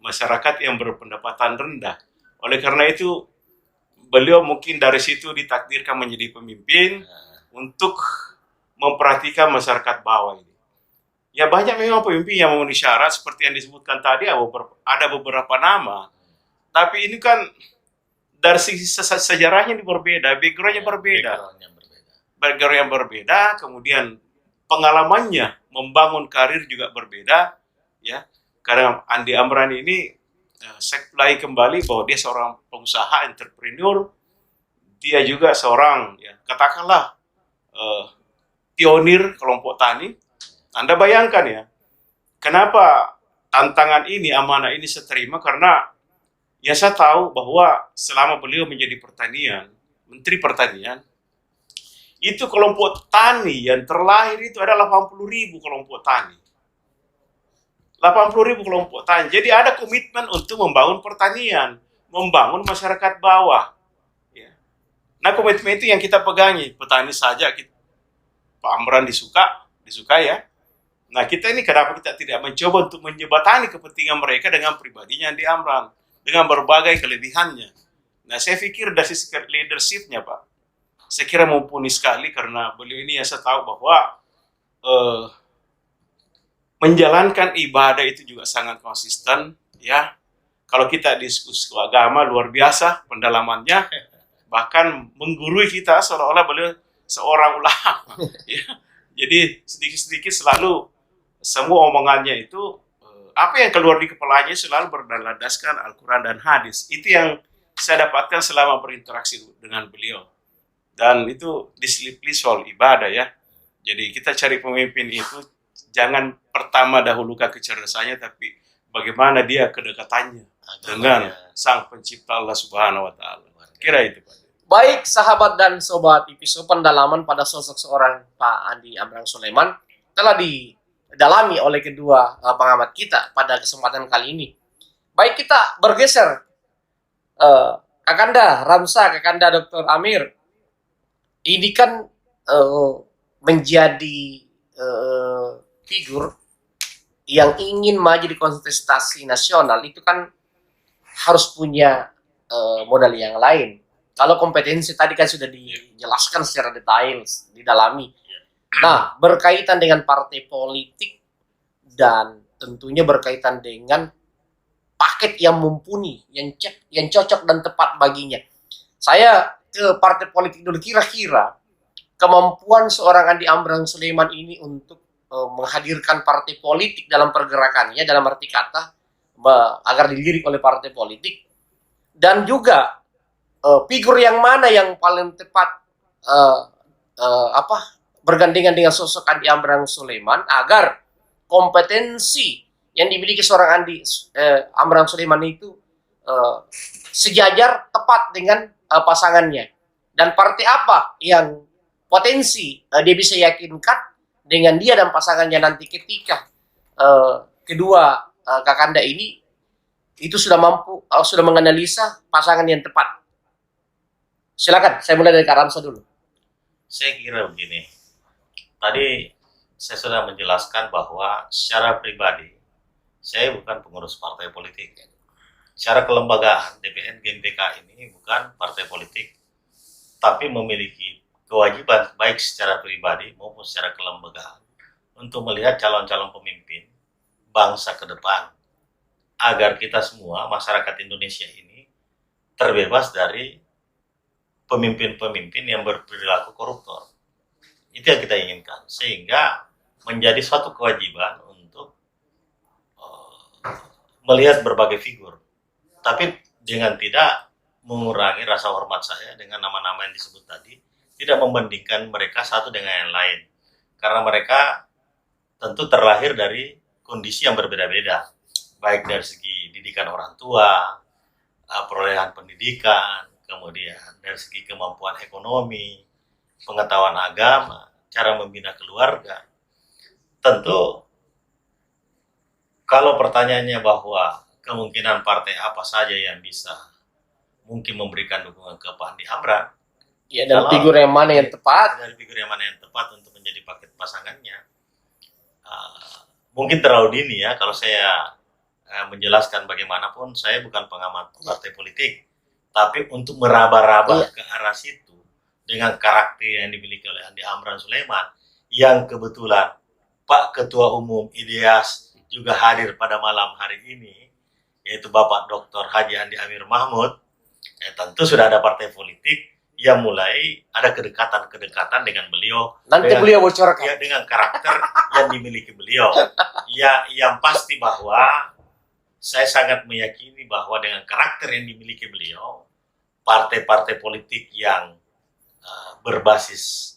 masyarakat yang berpendapatan rendah. Oleh karena itu, beliau mungkin dari situ ditakdirkan menjadi pemimpin untuk memperhatikan masyarakat bawah ini. Ya banyak memang pemimpin yang memenuhi syarat seperti yang disebutkan tadi, ada beberapa nama. Tapi ini kan dari sisi sejarahnya ini berbeda, background-nya berbeda. Background yang berbeda, kemudian pengalamannya membangun karir juga berbeda, ya. Karena Andi Amran ini saya mulai kembali bahwa dia seorang pengusaha, entrepreneur, dia juga seorang, ya, katakanlah pionir kelompok tani. Anda bayangkan, ya, kenapa tantangan ini, amanah ini saya terima, karena ya saya tahu bahwa selama beliau menjadi Menteri Pertanian, itu kelompok tani yang terlahir itu ada 80.000 kelompok tani. 80.000 kelompok tani. Jadi ada komitmen untuk membangun pertanian, membangun masyarakat bawah. Ya. Nah komitmen itu yang kita pegangi. Petani saja, Pak Amran disukai, ya. Nah, kita ini kenapa kita tidak mencoba untuk menjembatani kepentingan mereka dengan pribadinya Andi Amran, dengan berbagai kelebihannya. Nah, saya pikir dari sisi leadership-nya, Pak, saya kira mumpuni sekali karena beliau ini yang saya tahu bahwa menjalankan ibadah itu juga sangat konsisten, ya. Kalau kita diskusi agama luar biasa pendalamannya, bahkan menggurui kita seolah-olah beliau seorang ulama. Ya. Jadi sedikit-sedikit selalu semua omongannya itu apa yang keluar di kepalanya selalu berlandaskan Al-Quran dan hadis. Itu yang saya dapatkan selama berinteraksi dengan beliau. Dan itu disiplin soal ibadah ya. Jadi kita cari pemimpin itu jangan pertama dahulukan kecerdasannya, tapi bagaimana dia kedekatannya dengan Sang Pencipta Allah Subhanahu wa Ta'ala. Kira itu, Pak. Baik sahabat dan sobat episode pendalaman pada sosok seorang Pak Andi Amran Sulaiman telah didalami oleh kedua pengamat kita pada kesempatan kali ini. Baik, kita bergeser. Kakanda Ramsa, Kakanda Dr. Amir, ini kan menjadi figur yang ingin maju di kontestasi nasional itu kan harus punya modal yang lain. Kalau kompetensi tadi kan sudah dijelaskan secara detail, didalami. Nah, berkaitan dengan partai politik dan tentunya berkaitan dengan paket yang mumpuni, yang cocok dan tepat baginya. Saya ke partai politik dulu, kira-kira kemampuan seorang Andi Amran Sulaiman ini untuk menghadirkan partai politik dalam pergerakannya, dalam arti kata agar dilirik oleh partai politik, dan juga figur yang mana yang paling tepat bergandengan dengan sosok Andi Amran Sulaiman agar kompetensi yang dimiliki seorang Andi Amran Sulaiman itu sejajar tepat dengan pasangannya, dan partai apa yang potensi dia bisa yakinkan dengan dia dan pasangannya nanti ketika kedua kakanda ini itu sudah mampu, sudah menganalisa pasangan yang tepat. Silakan, saya mulai dari Kak Ramsa dulu. Saya kira begini, tadi saya sudah menjelaskan bahwa secara pribadi saya bukan pengurus partai politik. Secara kelembagaan DPN GMPK ini bukan partai politik, tapi memiliki kewajiban baik secara pribadi maupun secara kelembagaan untuk melihat calon-calon pemimpin bangsa ke depan agar kita semua masyarakat Indonesia ini terbebas dari pemimpin-pemimpin yang berperilaku koruptor. Itu yang kita inginkan, sehingga menjadi suatu kewajiban untuk melihat berbagai figur, tapi dengan tidak mengurangi rasa hormat saya dengan nama-nama yang disebut tadi, tidak membandingkan mereka satu dengan yang lain, karena mereka tentu terlahir dari kondisi yang berbeda-beda, baik dari segi didikan orang tua, perolehan pendidikan, kemudian dari segi kemampuan ekonomi, pengetahuan agama, cara membina keluarga. Tentu kalau pertanyaannya bahwa kemungkinan partai apa saja yang bisa mungkin memberikan dukungan ke Pak Andi Amran, ya, dan figur yang mana yang tepat, dari figur yang mana yang tepat untuk menjadi paket pasangannya, mungkin terlalu dini ya kalau saya menjelaskan. Bagaimanapun saya bukan pengamat partai politik, tapi untuk meraba-raba ke arah situ dengan karakter yang dimiliki oleh Andi Amran Sulaiman, yang kebetulan Pak Ketua Umum IDEAS juga hadir pada malam hari ini, yaitu Bapak Dr. Haji Andi Amir Mahmud, tentu sudah ada partai politik yang mulai ada kedekatan-kedekatan dengan beliau. Nanti dengan, beliau bocorkan. Ya, dengan karakter yang dimiliki beliau. Ya, yang pasti bahwa saya sangat meyakini bahwa dengan karakter yang dimiliki beliau, partai-partai politik yang berbasis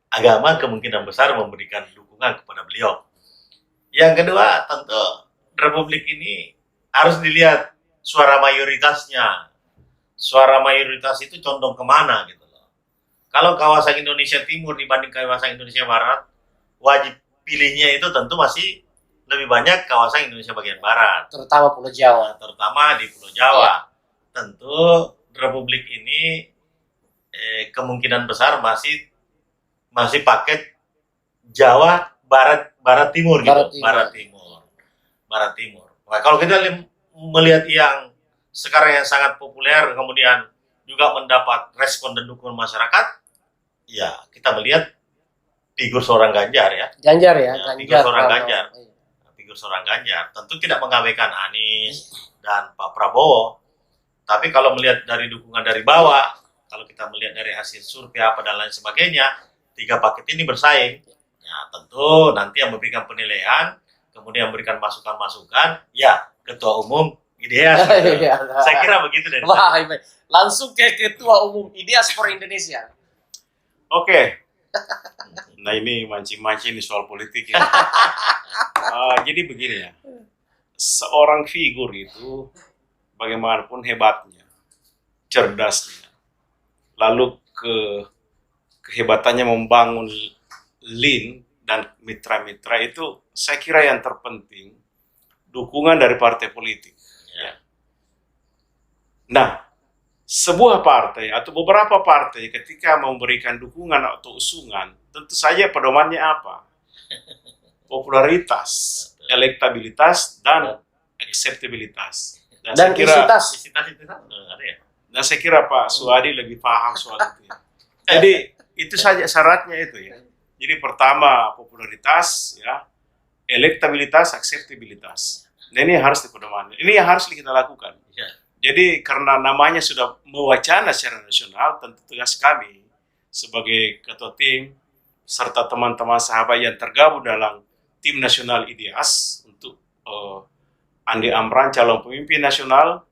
agama kemungkinan besar memberikan dukungan kepada beliau. Yang kedua, tentu Republik ini harus dilihat suara mayoritasnya. Suara mayoritas itu condong kemana gitu loh. Kalau kawasan Indonesia Timur dibanding kawasan Indonesia Barat, wajib pilihnya itu tentu masih lebih banyak kawasan Indonesia bagian Barat. Terutama Pulau Jawa. Terutama di Pulau Jawa. Tentu Republik ini kemungkinan besar masih paket Jawa, Barat Timur gitu. Barat Timur. Barat Timur. Nah, kalau kita melihat yang sekarang yang sangat populer, kemudian juga mendapat respon dan dukungan masyarakat, ya kita melihat figur seorang Ganjar ya. Ganjar ya, Ya, Ganjar. figur seorang Pranowo. Ganjar. Figur seorang Ganjar. Tentu tidak mengabaikan Anies dan Pak Prabowo. Tapi kalau melihat dari dukungan dari bawah, kalau kita melihat dari hasil survei apa dan lain sebagainya, 3 paket ini bersaing. Ya tentu nanti yang memberikan penilaian, kemudian memberikan masukan-masukan, ya Ketua Umum Ideas. Iya. Saya kira begitu dari Wah, saya. baik. Langsung ke Ketua Umum Ideas for Indonesia. Oke. Nah ini mancing-mancing di soal politik ya. Jadi begini ya, seorang figur itu bagaimanapun hebatnya, cerdasnya, lalu kehebatannya membangun link dan mitra-mitra itu saya kira yang terpenting dukungan dari partai politik. Ya. Nah, sebuah partai atau beberapa partai ketika memberikan dukungan atau usungan, tentu saja pedomannya apa? Popularitas, elektabilitas, dan akseptabilitas. Dan saya kira, isitas. Ada ya? dan saya kira Pak Suhadi lebih paham soal itu. Ya. Jadi itu saja syaratnya itu ya. Jadi pertama popularitas, ya, elektabilitas, akseptabilitas. Nah ini harus dipedomani. Ini yang harus kita lakukan. Ya. Jadi karena namanya sudah mewacana secara nasional, tentu tugas kami sebagai ketua tim serta teman-teman sahabat yang tergabung dalam tim nasional IDEAS untuk Andi Amran calon pemimpin nasional.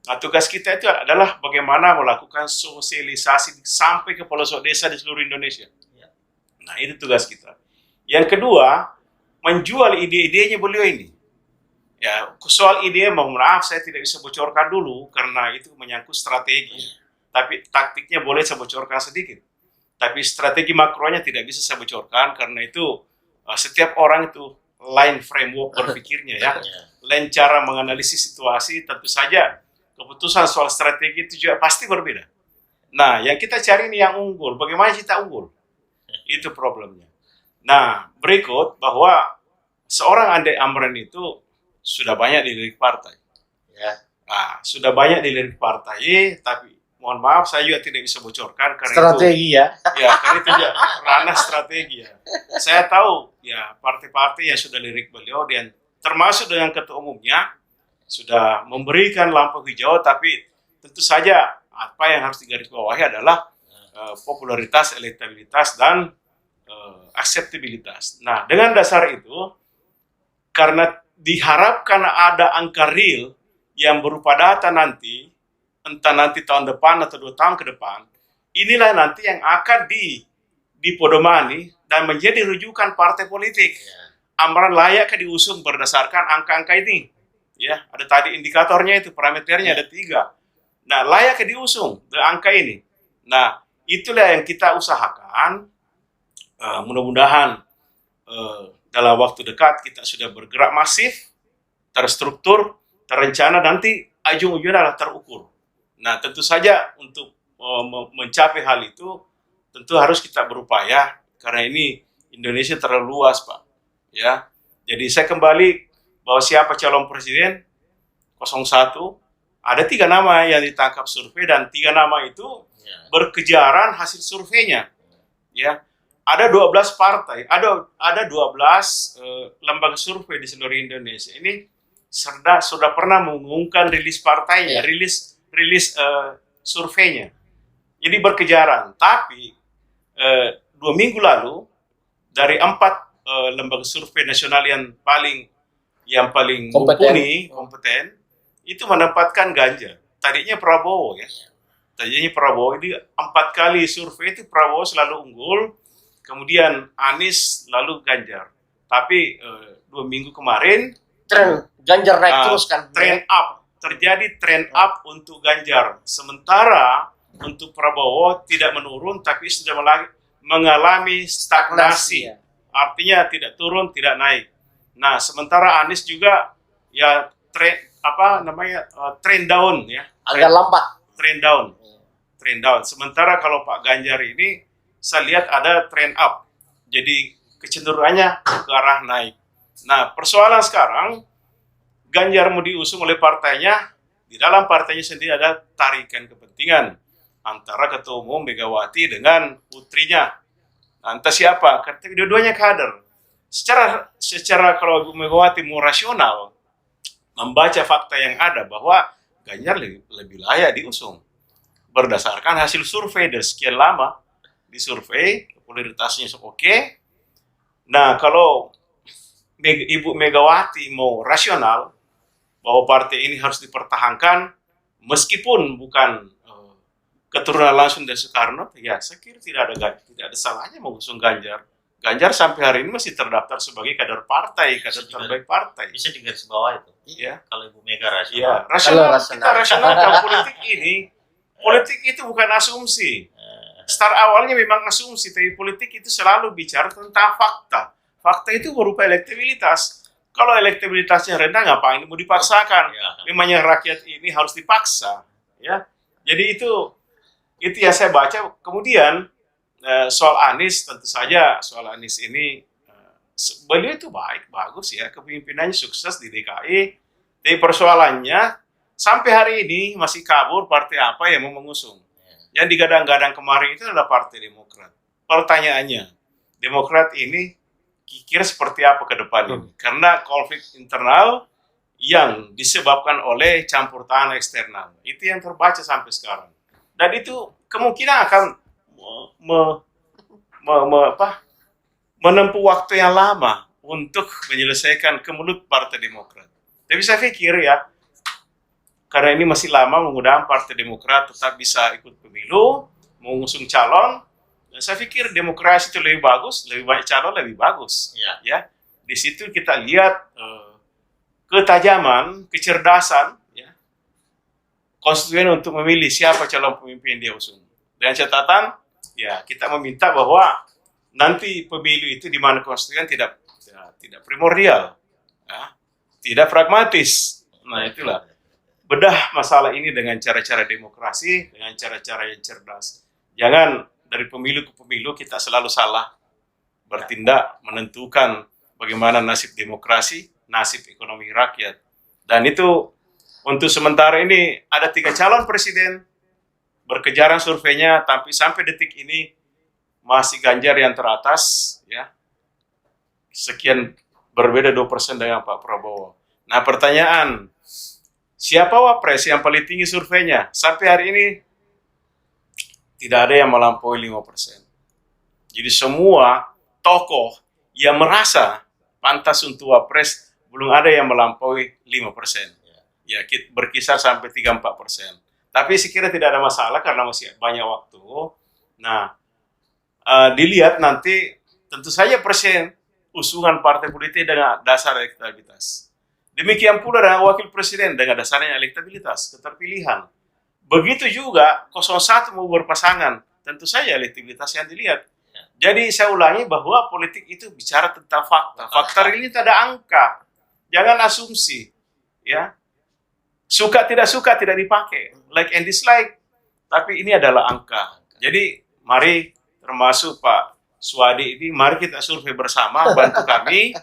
Nah, tugas kita itu adalah bagaimana melakukan sosialisasi sampai ke pelosok desa di seluruh Indonesia. Nah, itu tugas kita. Yang kedua, menjual ide-idenya beliau ini. Ya, soal ide, mohon maaf saya tidak bisa bocorkan dulu karena itu menyangkut strategi. Tapi taktiknya boleh saya bocorkan sedikit. Tapi strategi makronya tidak bisa saya bocorkan karena itu setiap orang itu lain framework berpikirnya ya. Lain cara menganalisis situasi, tentu saja keputusan soal strategi itu juga pasti berbeda. Nah, yang kita cari ini yang unggul. Bagaimana kita unggul? Itu problemnya. Nah, berikut bahwa seorang Andi Amran itu sudah banyak dilirik partai. Ya. Nah, sudah banyak dilirik partai, tapi mohon maaf saya juga tidak bisa bocorkan karena Strategi ya. ya karena itu juga ranah strategi ya. Saya tahu ya partai-partai yang sudah lirik beliau dan termasuk dengan ketua umumnya sudah memberikan lampu hijau, tapi tentu saja apa yang harus digarisbawahi adalah popularitas, elektabilitas, dan akseptabilitas. Nah, dengan dasar itu, karena diharapkan ada angka real yang berupa data nanti, entah nanti tahun depan atau 2 tahun ke depan, inilah nanti yang akan dipodomani dan menjadi rujukan partai politik. Amran layak diusung berdasarkan angka-angka ini. Ya, ada tadi indikatornya itu, parameternya ada 3. Nah, layak diusung dengan angka ini. Nah, itulah yang kita usahakan. Mudah-mudahan dalam waktu dekat kita sudah bergerak masif, terstruktur, terencana, nanti ujung-ujungnya adalah terukur. Nah, tentu saja untuk mencapai hal itu, tentu harus kita berupaya, karena ini Indonesia terlalu luas, Pak. Ya, jadi saya kembali bahwa siapa calon presiden 01, ada 3 nama yang ditangkap survei dan 3 nama itu berkejaran hasil surveinya. Ya, ada 12 partai, ada 12 lembaga survei di seluruh Indonesia. Ini sudah pernah mengumumkan rilis partainya, rilis surveinya. Jadi berkejaran. Tapi 2 minggu lalu dari 4 lembaga survei nasional yang paling mumpuni, kompeten, itu menempatkan Ganjar. Tadinya Prabowo ya. Tadinya Prabowo, ini 4 kali survei itu Prabowo selalu unggul, kemudian Anies lalu Ganjar. Tapi 2 minggu kemarin Tren Ganjar naik terus kan. Trend up, terjadi trend up untuk Ganjar. Sementara untuk Prabowo tidak menurun tapi sudah mengalami stagnasi. Artinya tidak turun, tidak naik. Nah, sementara Anies juga ya trend down ya. Agak lambat. Trend down. Sementara kalau Pak Ganjar ini saya lihat ada trend up. Jadi kecenderungannya ke arah naik. Nah, persoalan sekarang, Ganjar mau diusung oleh partainya, di dalam partainya sendiri ada tarikan kepentingan antara Ketua Umum Megawati dengan putrinya. Nah, entah siapa, karena dua-duanya kader. Secara kalau Ibu Megawati mau rasional, membaca fakta yang ada bahwa Ganjar lebih layak diusung. Berdasarkan hasil survei dari sekian lama, disurvei, popularitasnya oke. Nah, kalau Ibu Megawati mau rasional, bahwa partai ini harus dipertahankan, meskipun bukan keturunan langsung dari Soekarno, ya saya kira tidak ada salahnya mengusung Ganjar. Ganjar sampai hari ini masih terdaftar sebagai kader partai, kader terbaik partai. Bisa di garis bawah itu. Iya. Kalau Ibu Mega rasional. Iya, rasional. rasional. Kita rasional dalam politik itu bukan asumsi. Start awalnya memang asumsi, tapi politik itu selalu bicara tentang fakta. Fakta itu berupa elektabilitas. Kalau elektabilitasnya rendah, ngapain mau dipaksakan? Ya. Memangnya rakyat ini harus dipaksa, ya. Jadi itu yang saya baca. Kemudian soal Anies, tentu saja soal Anies ini beliau itu bagus ya, kepemimpinannya sukses di DKI. Tapi persoalannya sampai hari ini masih kabur partai apa yang mau mengusung. Yang digadang-gadang kemarin itu adalah Partai Demokrat. Pertanyaannya, Demokrat ini kira seperti apa ke depan ini? Karena konflik internal yang disebabkan oleh campur tangan eksternal. Itu yang terbaca sampai sekarang. Dan itu kemungkinan akan menempuh waktu yang lama untuk menyelesaikan kemelut Partai Demokrat. Tapi saya pikir ya, karena ini masih lama mengundang Partai Demokrat tetap bisa ikut pemilu, mengusung calon. Dan saya pikir demokrasi itu lebih bagus, lebih banyak calon lebih bagus. Ya, di situ kita lihat ketajaman, kecerdasan, ya, konstituen untuk memilih siapa calon pemimpin dia usung. Dengan catatan, ya kita meminta bahwa nanti pemilu itu di mana konstituen tidak primordial, ya, tidak pragmatis. Nah itulah. Bedah masalah ini dengan cara-cara demokrasi, dengan cara-cara yang cerdas. Jangan dari pemilu ke pemilu kita selalu salah bertindak menentukan bagaimana nasib demokrasi, nasib ekonomi rakyat. Dan itu untuk sementara ini ada 3 calon presiden, berkejaran surveinya, tapi sampai detik ini masih Ganjar yang teratas, ya. Sekian berbeda 2% dengan Pak Prabowo. Nah pertanyaan, siapa wapres yang paling tinggi surveinya? Sampai hari ini tidak ada yang melampaui 5%. Jadi semua tokoh yang merasa pantas untuk wapres belum ada yang melampaui 5%. Ya, berkisar sampai 3-4%. Tapi saya kira tidak ada masalah karena masih banyak waktu. Nah, dilihat nanti tentu saja persen usungan partai politik dengan dasar elektabilitas. Demikian pula dengan wakil presiden dengan dasarnya elektabilitas, keterpilihan. Begitu juga 01 mau berpasangan, tentu saja elektabilitas yang dilihat. Jadi saya ulangi bahwa politik itu bicara tentang fakta. Fakta real itu ada angka. Jangan asumsi. Ya. Suka tidak dipakai. Like and dislike. Tapi ini adalah angka. Jadi mari termasuk Pak Suwadi ini, mari kita survei bersama, bantu kami.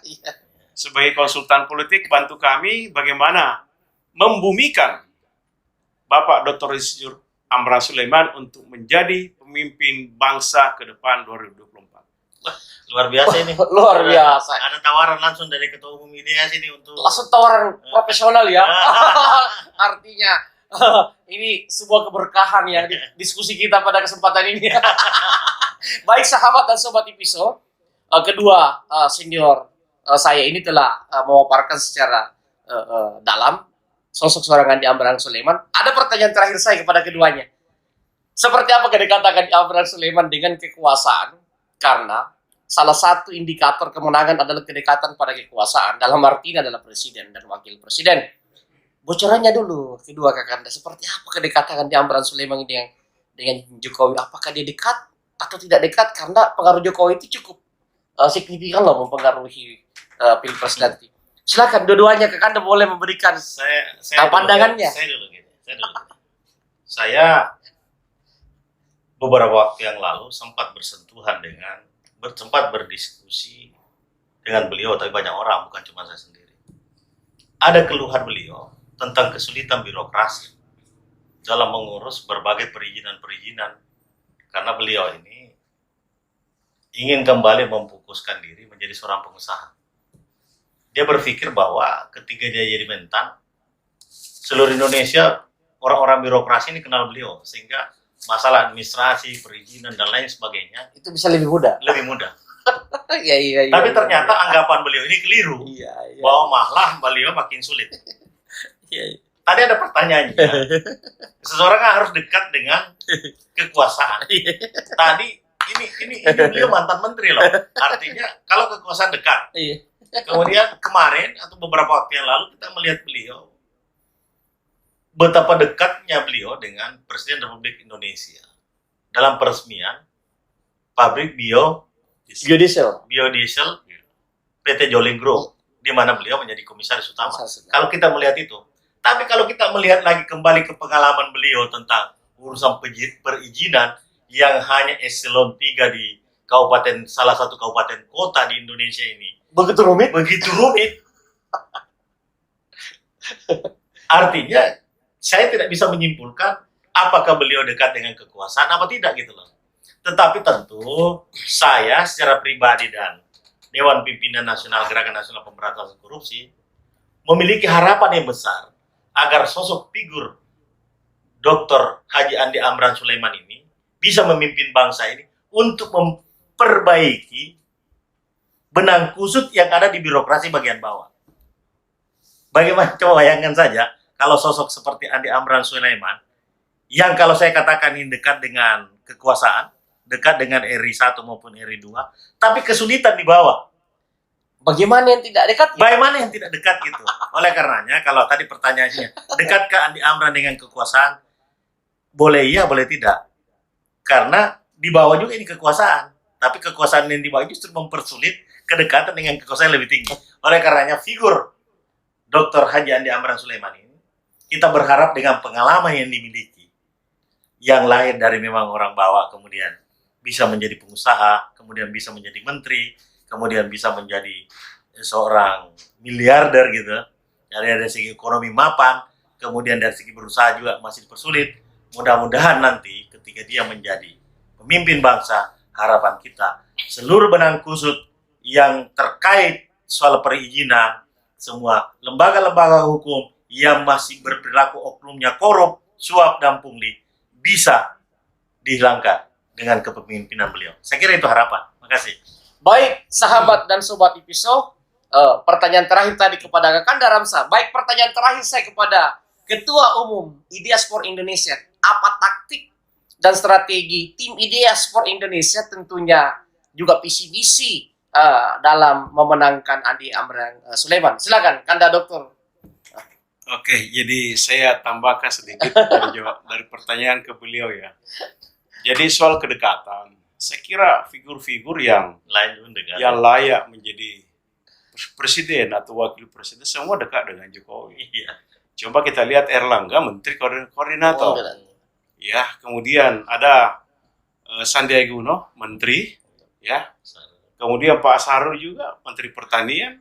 Sebagai konsultan politik, bantu kami bagaimana membumikan Bapak Dr. Insinyur Amran Sulaiman untuk menjadi pemimpin bangsa ke depan 2024. Wah, luar biasa ini. Luar biasa. Ada tawaran langsung dari Ketua Umum IDEA sini untuk Langsung tawaran profesional ya. Artinya ini sebuah keberkahan ya diskusi kita pada kesempatan ini. Baik sahabat dan sobat Ipiso, kedua senior saya ini telah memaparkan secara dalam sosok seorang Andi Amran Sulaiman. Ada pertanyaan terakhir saya kepada keduanya. Seperti apa kedekatan Andi Amran Sulaiman dengan kekuasaan? Karena salah satu indikator kemenangan adalah kedekatan pada kekuasaan. Dalam artinya adalah presiden dan wakil presiden. Bocorannya dulu, kedua kakanda. Seperti apa kedekatan Andi Amran Sulaiman dengan Jokowi? Apakah dia dekat atau tidak dekat? Karena pengaruh Jokowi itu cukup signifikan loh mempengaruhi Pilpres nanti. Silakan dua-duanya kakanda boleh memberikan saya pandangannya. Saya beberapa waktu yang lalu sempat bersentuhan dengan sempat berdiskusi dengan beliau, tapi banyak orang, bukan cuma saya sendiri. Ada keluhan beliau tentang kesulitan birokrasi dalam mengurus berbagai perizinan-perizinan, karena beliau ini ingin kembali memfokuskan diri menjadi seorang pengusaha. Dia berpikir bahwa ketika dia jadi Mentan, seluruh Indonesia orang-orang birokrasi ini kenal beliau, sehingga masalah administrasi, perizinan dan lain sebagainya Itu bisa lebih mudah. lebih mudah. Iya. Tapi ternyata anggapan beliau ini keliru, Iya. bahwa malah beliau makin sulit. Iya. Tadi ada pertanyaannya, seseorang kan harus dekat dengan kekuasaan. Tadi ini beliau mantan menteri loh. Artinya kalau kekuasaan dekat. Iya. Kemudian kemarin atau beberapa waktu yang lalu kita melihat beliau betapa dekatnya beliau dengan Presiden Republik Indonesia dalam peresmian pabrik Biodiesel. biodiesel PT Joling Group, di mana beliau menjadi komisaris utama. Kalau kita melihat itu, tapi kalau kita melihat lagi kembali ke pengalaman beliau tentang urusan perizinan yang hanya eselon 3 di kabupaten, salah satu kabupaten kota di Indonesia ini, Begitu rumit. begitu rumit. Artinya saya tidak bisa menyimpulkan apakah beliau dekat dengan kekuasaan apa tidak gitu loh. Tetapi tentu saya secara pribadi dan Dewan Pimpinan Nasional Gerakan Nasional Pemberantasan Korupsi memiliki harapan yang besar agar sosok figur Dr. Haji Andi Amran Sulaiman ini bisa memimpin bangsa ini untuk memperbaiki benang kusut yang ada di birokrasi bagian bawah. Bagaimana, coba bayangkan saja kalau sosok seperti Andi Amran Sulaiman yang kalau saya katakan ini dekat dengan kekuasaan, dekat dengan RI 1 maupun RI 2, tapi kesulitan di bawah. Bagaimana yang tidak dekat? Bagaimana yang tidak dekat gitu? Oleh karenanya, kalau tadi pertanyaannya, dekatkah Andi Amran dengan kekuasaan? Boleh iya, boleh tidak. Karena di bawah juga ini kekuasaan. Tapi kekuasaan yang di bawah justru mempersulit kedekatan dengan kekuasaan yang lebih tinggi. Oleh karenanya, figur Dr. Haji Andi Amran Sulaiman ini, kita berharap dengan pengalaman yang dimiliki, yang lahir dari memang orang bawah, kemudian bisa menjadi pengusaha, kemudian bisa menjadi menteri, kemudian bisa menjadi seorang miliarder gitu. Dari segi ekonomi mapan, kemudian dari segi berusaha juga masih dipersulit. Mudah-mudahan nanti ketika dia menjadi pemimpin bangsa, harapan kita seluruh benang kusut yang terkait soal perizinan, semua lembaga-lembaga hukum yang masih berperilaku oknumnya korup, suap dan pungli bisa dihilangkan dengan kepemimpinan beliau. Saya kira itu harapan. Makasih. Baik, sahabat dan sobat Ipiso, pertanyaan terakhir tadi kepada Kakanda Ramsa. Baik, pertanyaan terakhir saya kepada Ketua Umum Ideas for Indonesia. Apa taktik dan strategi tim Ideas for Indonesia, tentunya juga visi misi dalam memenangkan Andi Amran Sulaiman? Silakan, Kanda Dokter. Oke, jadi saya tambahkan sedikit dari pertanyaan ke beliau ya. Jadi soal kedekatan, saya kira figur-figur yang layak menjadi presiden atau wakil presiden semua dekat dengan Jokowi. Iya. Coba kita lihat Erlangga, menteri koordinator. Ya, kemudian ada Sandiaga Uno, menteri. Ya, kemudian Pak Sarul juga menteri pertanian.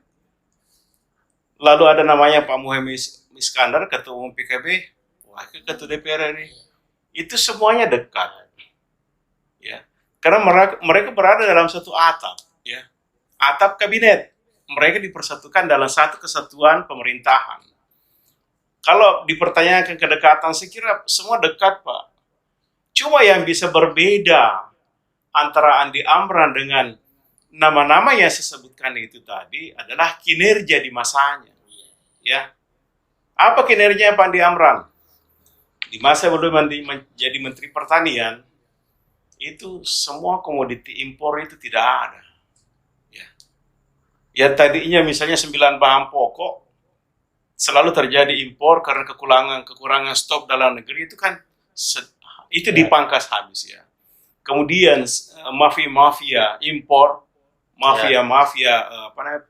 Lalu ada namanya Pak Muhaimin Iskandar, ketua umum PKB, wakil ketua DPR RI. Itu semuanya dekat. Ya, karena mereka berada dalam satu atap, ya, atap kabinet. Mereka dipersatukan dalam satu kesatuan pemerintahan. Kalau dipertanyakan kedekatan, saya kira semua dekat, Pak. Cuma yang bisa berbeda antara Andi Amran dengan nama-nama yang saya sebutkan itu tadi adalah kinerja di masanya. Ya, apa kinerjanya Pak Andi Amran? Di masa belum menjadi Menteri Pertanian, itu semua komoditi impor itu tidak ada. Ya, ya tadinya misalnya 9 bahan pokok selalu terjadi impor karena kekurangan stok dalam negeri, itu kan itu dipangkas habis ya. Kemudian mafia impor, mafia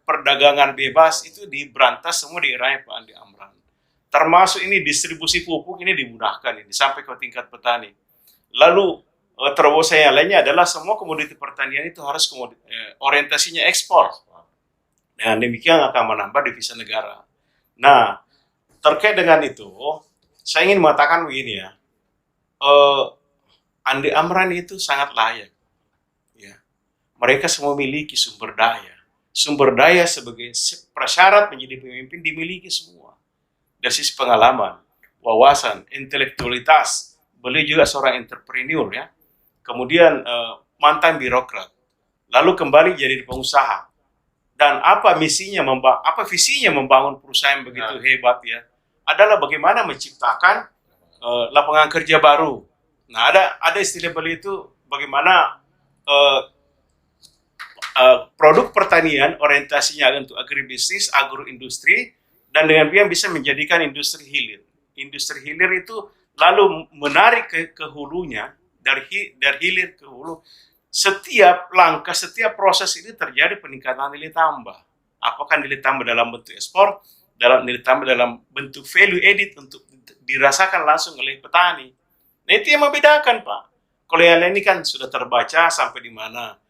perdagangan bebas itu diberantas semua di eranya Pak Andi Amran. Termasuk ini distribusi pupuk ini dimudahkan ini sampai ke tingkat petani. Lalu terobosan yang lainnya adalah semua komoditi pertanian itu harus orientasinya ekspor. Dengan demikian akan menambah devisa negara. Nah, terkait dengan itu, saya ingin mengatakan begini ya, Andi Amran itu sangat layak. Ya. Mereka semua memiliki sumber daya. Sumber daya sebagai prasyarat menjadi pemimpin dimiliki semua. Dari sisi pengalaman, wawasan, intelektualitas, beliau juga seorang entrepreneur ya. Kemudian mantan birokrat, lalu kembali jadi pengusaha. Dan apa visinya membangun perusahaan begitu hebat ya, adalah bagaimana menciptakan lapangan kerja baru. Nah, ada istilah beliau itu bagaimana produk pertanian orientasinya untuk agribisnis, agroindustri, dan dengan dia bisa menjadikan industri hilir. Industri hilir itu lalu menarik ke hulunya, dari hilir ke hulu. Setiap langkah, setiap proses ini terjadi peningkatan nilai tambah. Apakah nilai tambah dalam bentuk ekspor, nilai tambah dalam bentuk value added untuk dirasakan langsung oleh petani. Nah, itu yang membedakan, Pak. Kalau yang lain ini kan sudah terbaca sampai di mana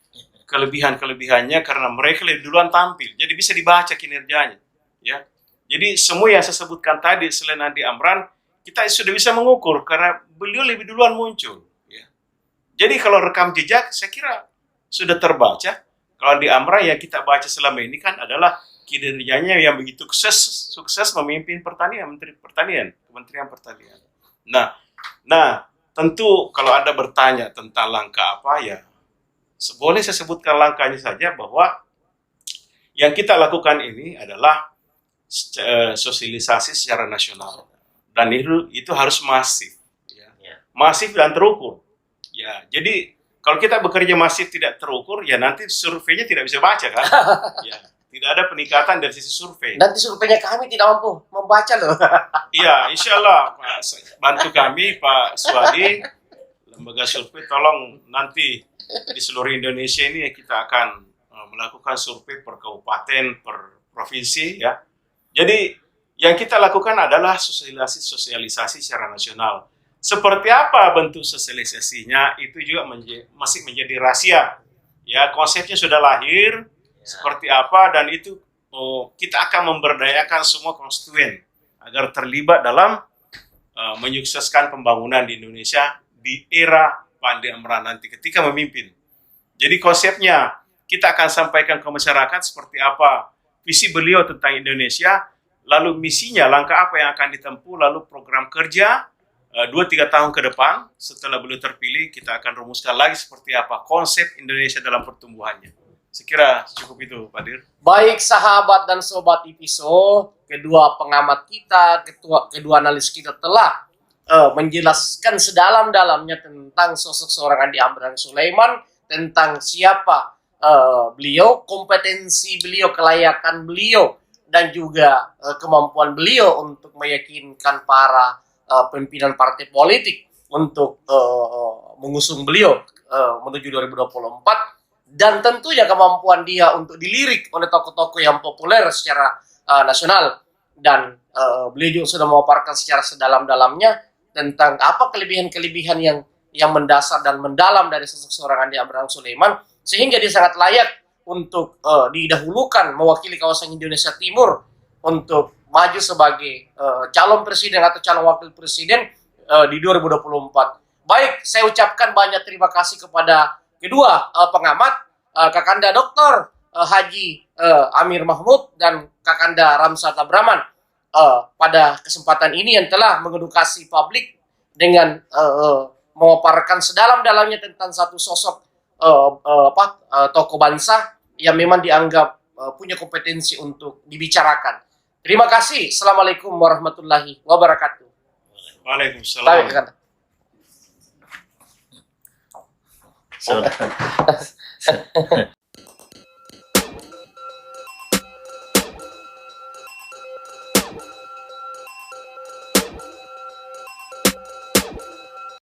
kelebihan-kelebihannya karena mereka lebih duluan tampil. Jadi bisa dibaca kinerjanya. Ya. Jadi semua yang saya sebutkan tadi selain Andi Amran, kita sudah bisa mengukur karena beliau lebih duluan muncul. Jadi kalau rekam jejak, saya kira sudah terbaca. Kalau di Amran yang kita baca selama ini kan adalah kinerjanya yang begitu sukses memimpin pertanian, Kementerian Pertanian. Nah, tentu kalau Anda bertanya tentang langkah apa ya, boleh saya sebutkan langkahnya saja bahwa yang kita lakukan ini adalah sosialisasi secara nasional. Dan itu harus masif. Ya. Masif dan terukur. Ya, jadi kalau kita bekerja masif tidak terukur, ya nanti surveinya tidak bisa baca kan? Ya, tidak ada peningkatan dari sisi survei. Nanti surveinya kami tidak mampu membaca loh. Iya, insya Allah Pak, bantu kami Pak Suwadi, lembaga survei, tolong nanti di seluruh Indonesia ini kita akan melakukan survei per kabupaten, per provinsi ya. Jadi yang kita lakukan adalah sosialisasi secara nasional. Seperti apa bentuk sosialisasinya itu juga masih menjadi rahasia. Ya, konsepnya sudah lahir, seperti apa, dan itu kita akan memberdayakan semua konstituen agar terlibat dalam menyukseskan pembangunan di Indonesia di era Pak Andi Amran nanti ketika memimpin. Jadi konsepnya kita akan sampaikan ke masyarakat seperti apa visi beliau tentang Indonesia, lalu misinya, langkah apa yang akan ditempuh, lalu program kerja 2-3 tahun ke depan setelah beliau terpilih, kita akan rumuskan lagi seperti apa konsep Indonesia dalam pertumbuhannya. Saya kira cukup itu, Pak Dir. Baik sahabat dan sobat IPISO, kedua pengamat kita, kedua analis kita telah menjelaskan sedalam-dalamnya tentang sosok seorang Andi Amran Sulaiman, tentang siapa beliau, kompetensi beliau, kelayakan beliau, dan juga kemampuan beliau untuk meyakinkan para pimpinan partai politik untuk mengusung beliau menuju 2024, dan tentunya kemampuan dia untuk dilirik oleh tokoh-tokoh yang populer secara nasional, dan beliau juga sudah memaparkan secara sedalam-dalamnya tentang apa kelebihan-kelebihan yang mendasar dan mendalam dari sosok seorang Andi Amran Sulaiman, sehingga dia sangat layak untuk didahulukan mewakili kawasan Indonesia Timur untuk maju sebagai calon presiden atau calon wakil presiden di 2024. Baik, saya ucapkan banyak terima kasih kepada kedua pengamat, Kakanda Dr. Haji Amir Mahmud dan Kakanda Ramsat Abraman pada kesempatan ini yang telah mengedukasi publik dengan memaparkan sedalam-dalamnya tentang satu sosok tokoh bangsa yang memang dianggap punya kompetensi untuk dibicarakan. Terima kasih. Assalamualaikum warahmatullahi wabarakatuh. Waalaikumsalam. Sudah.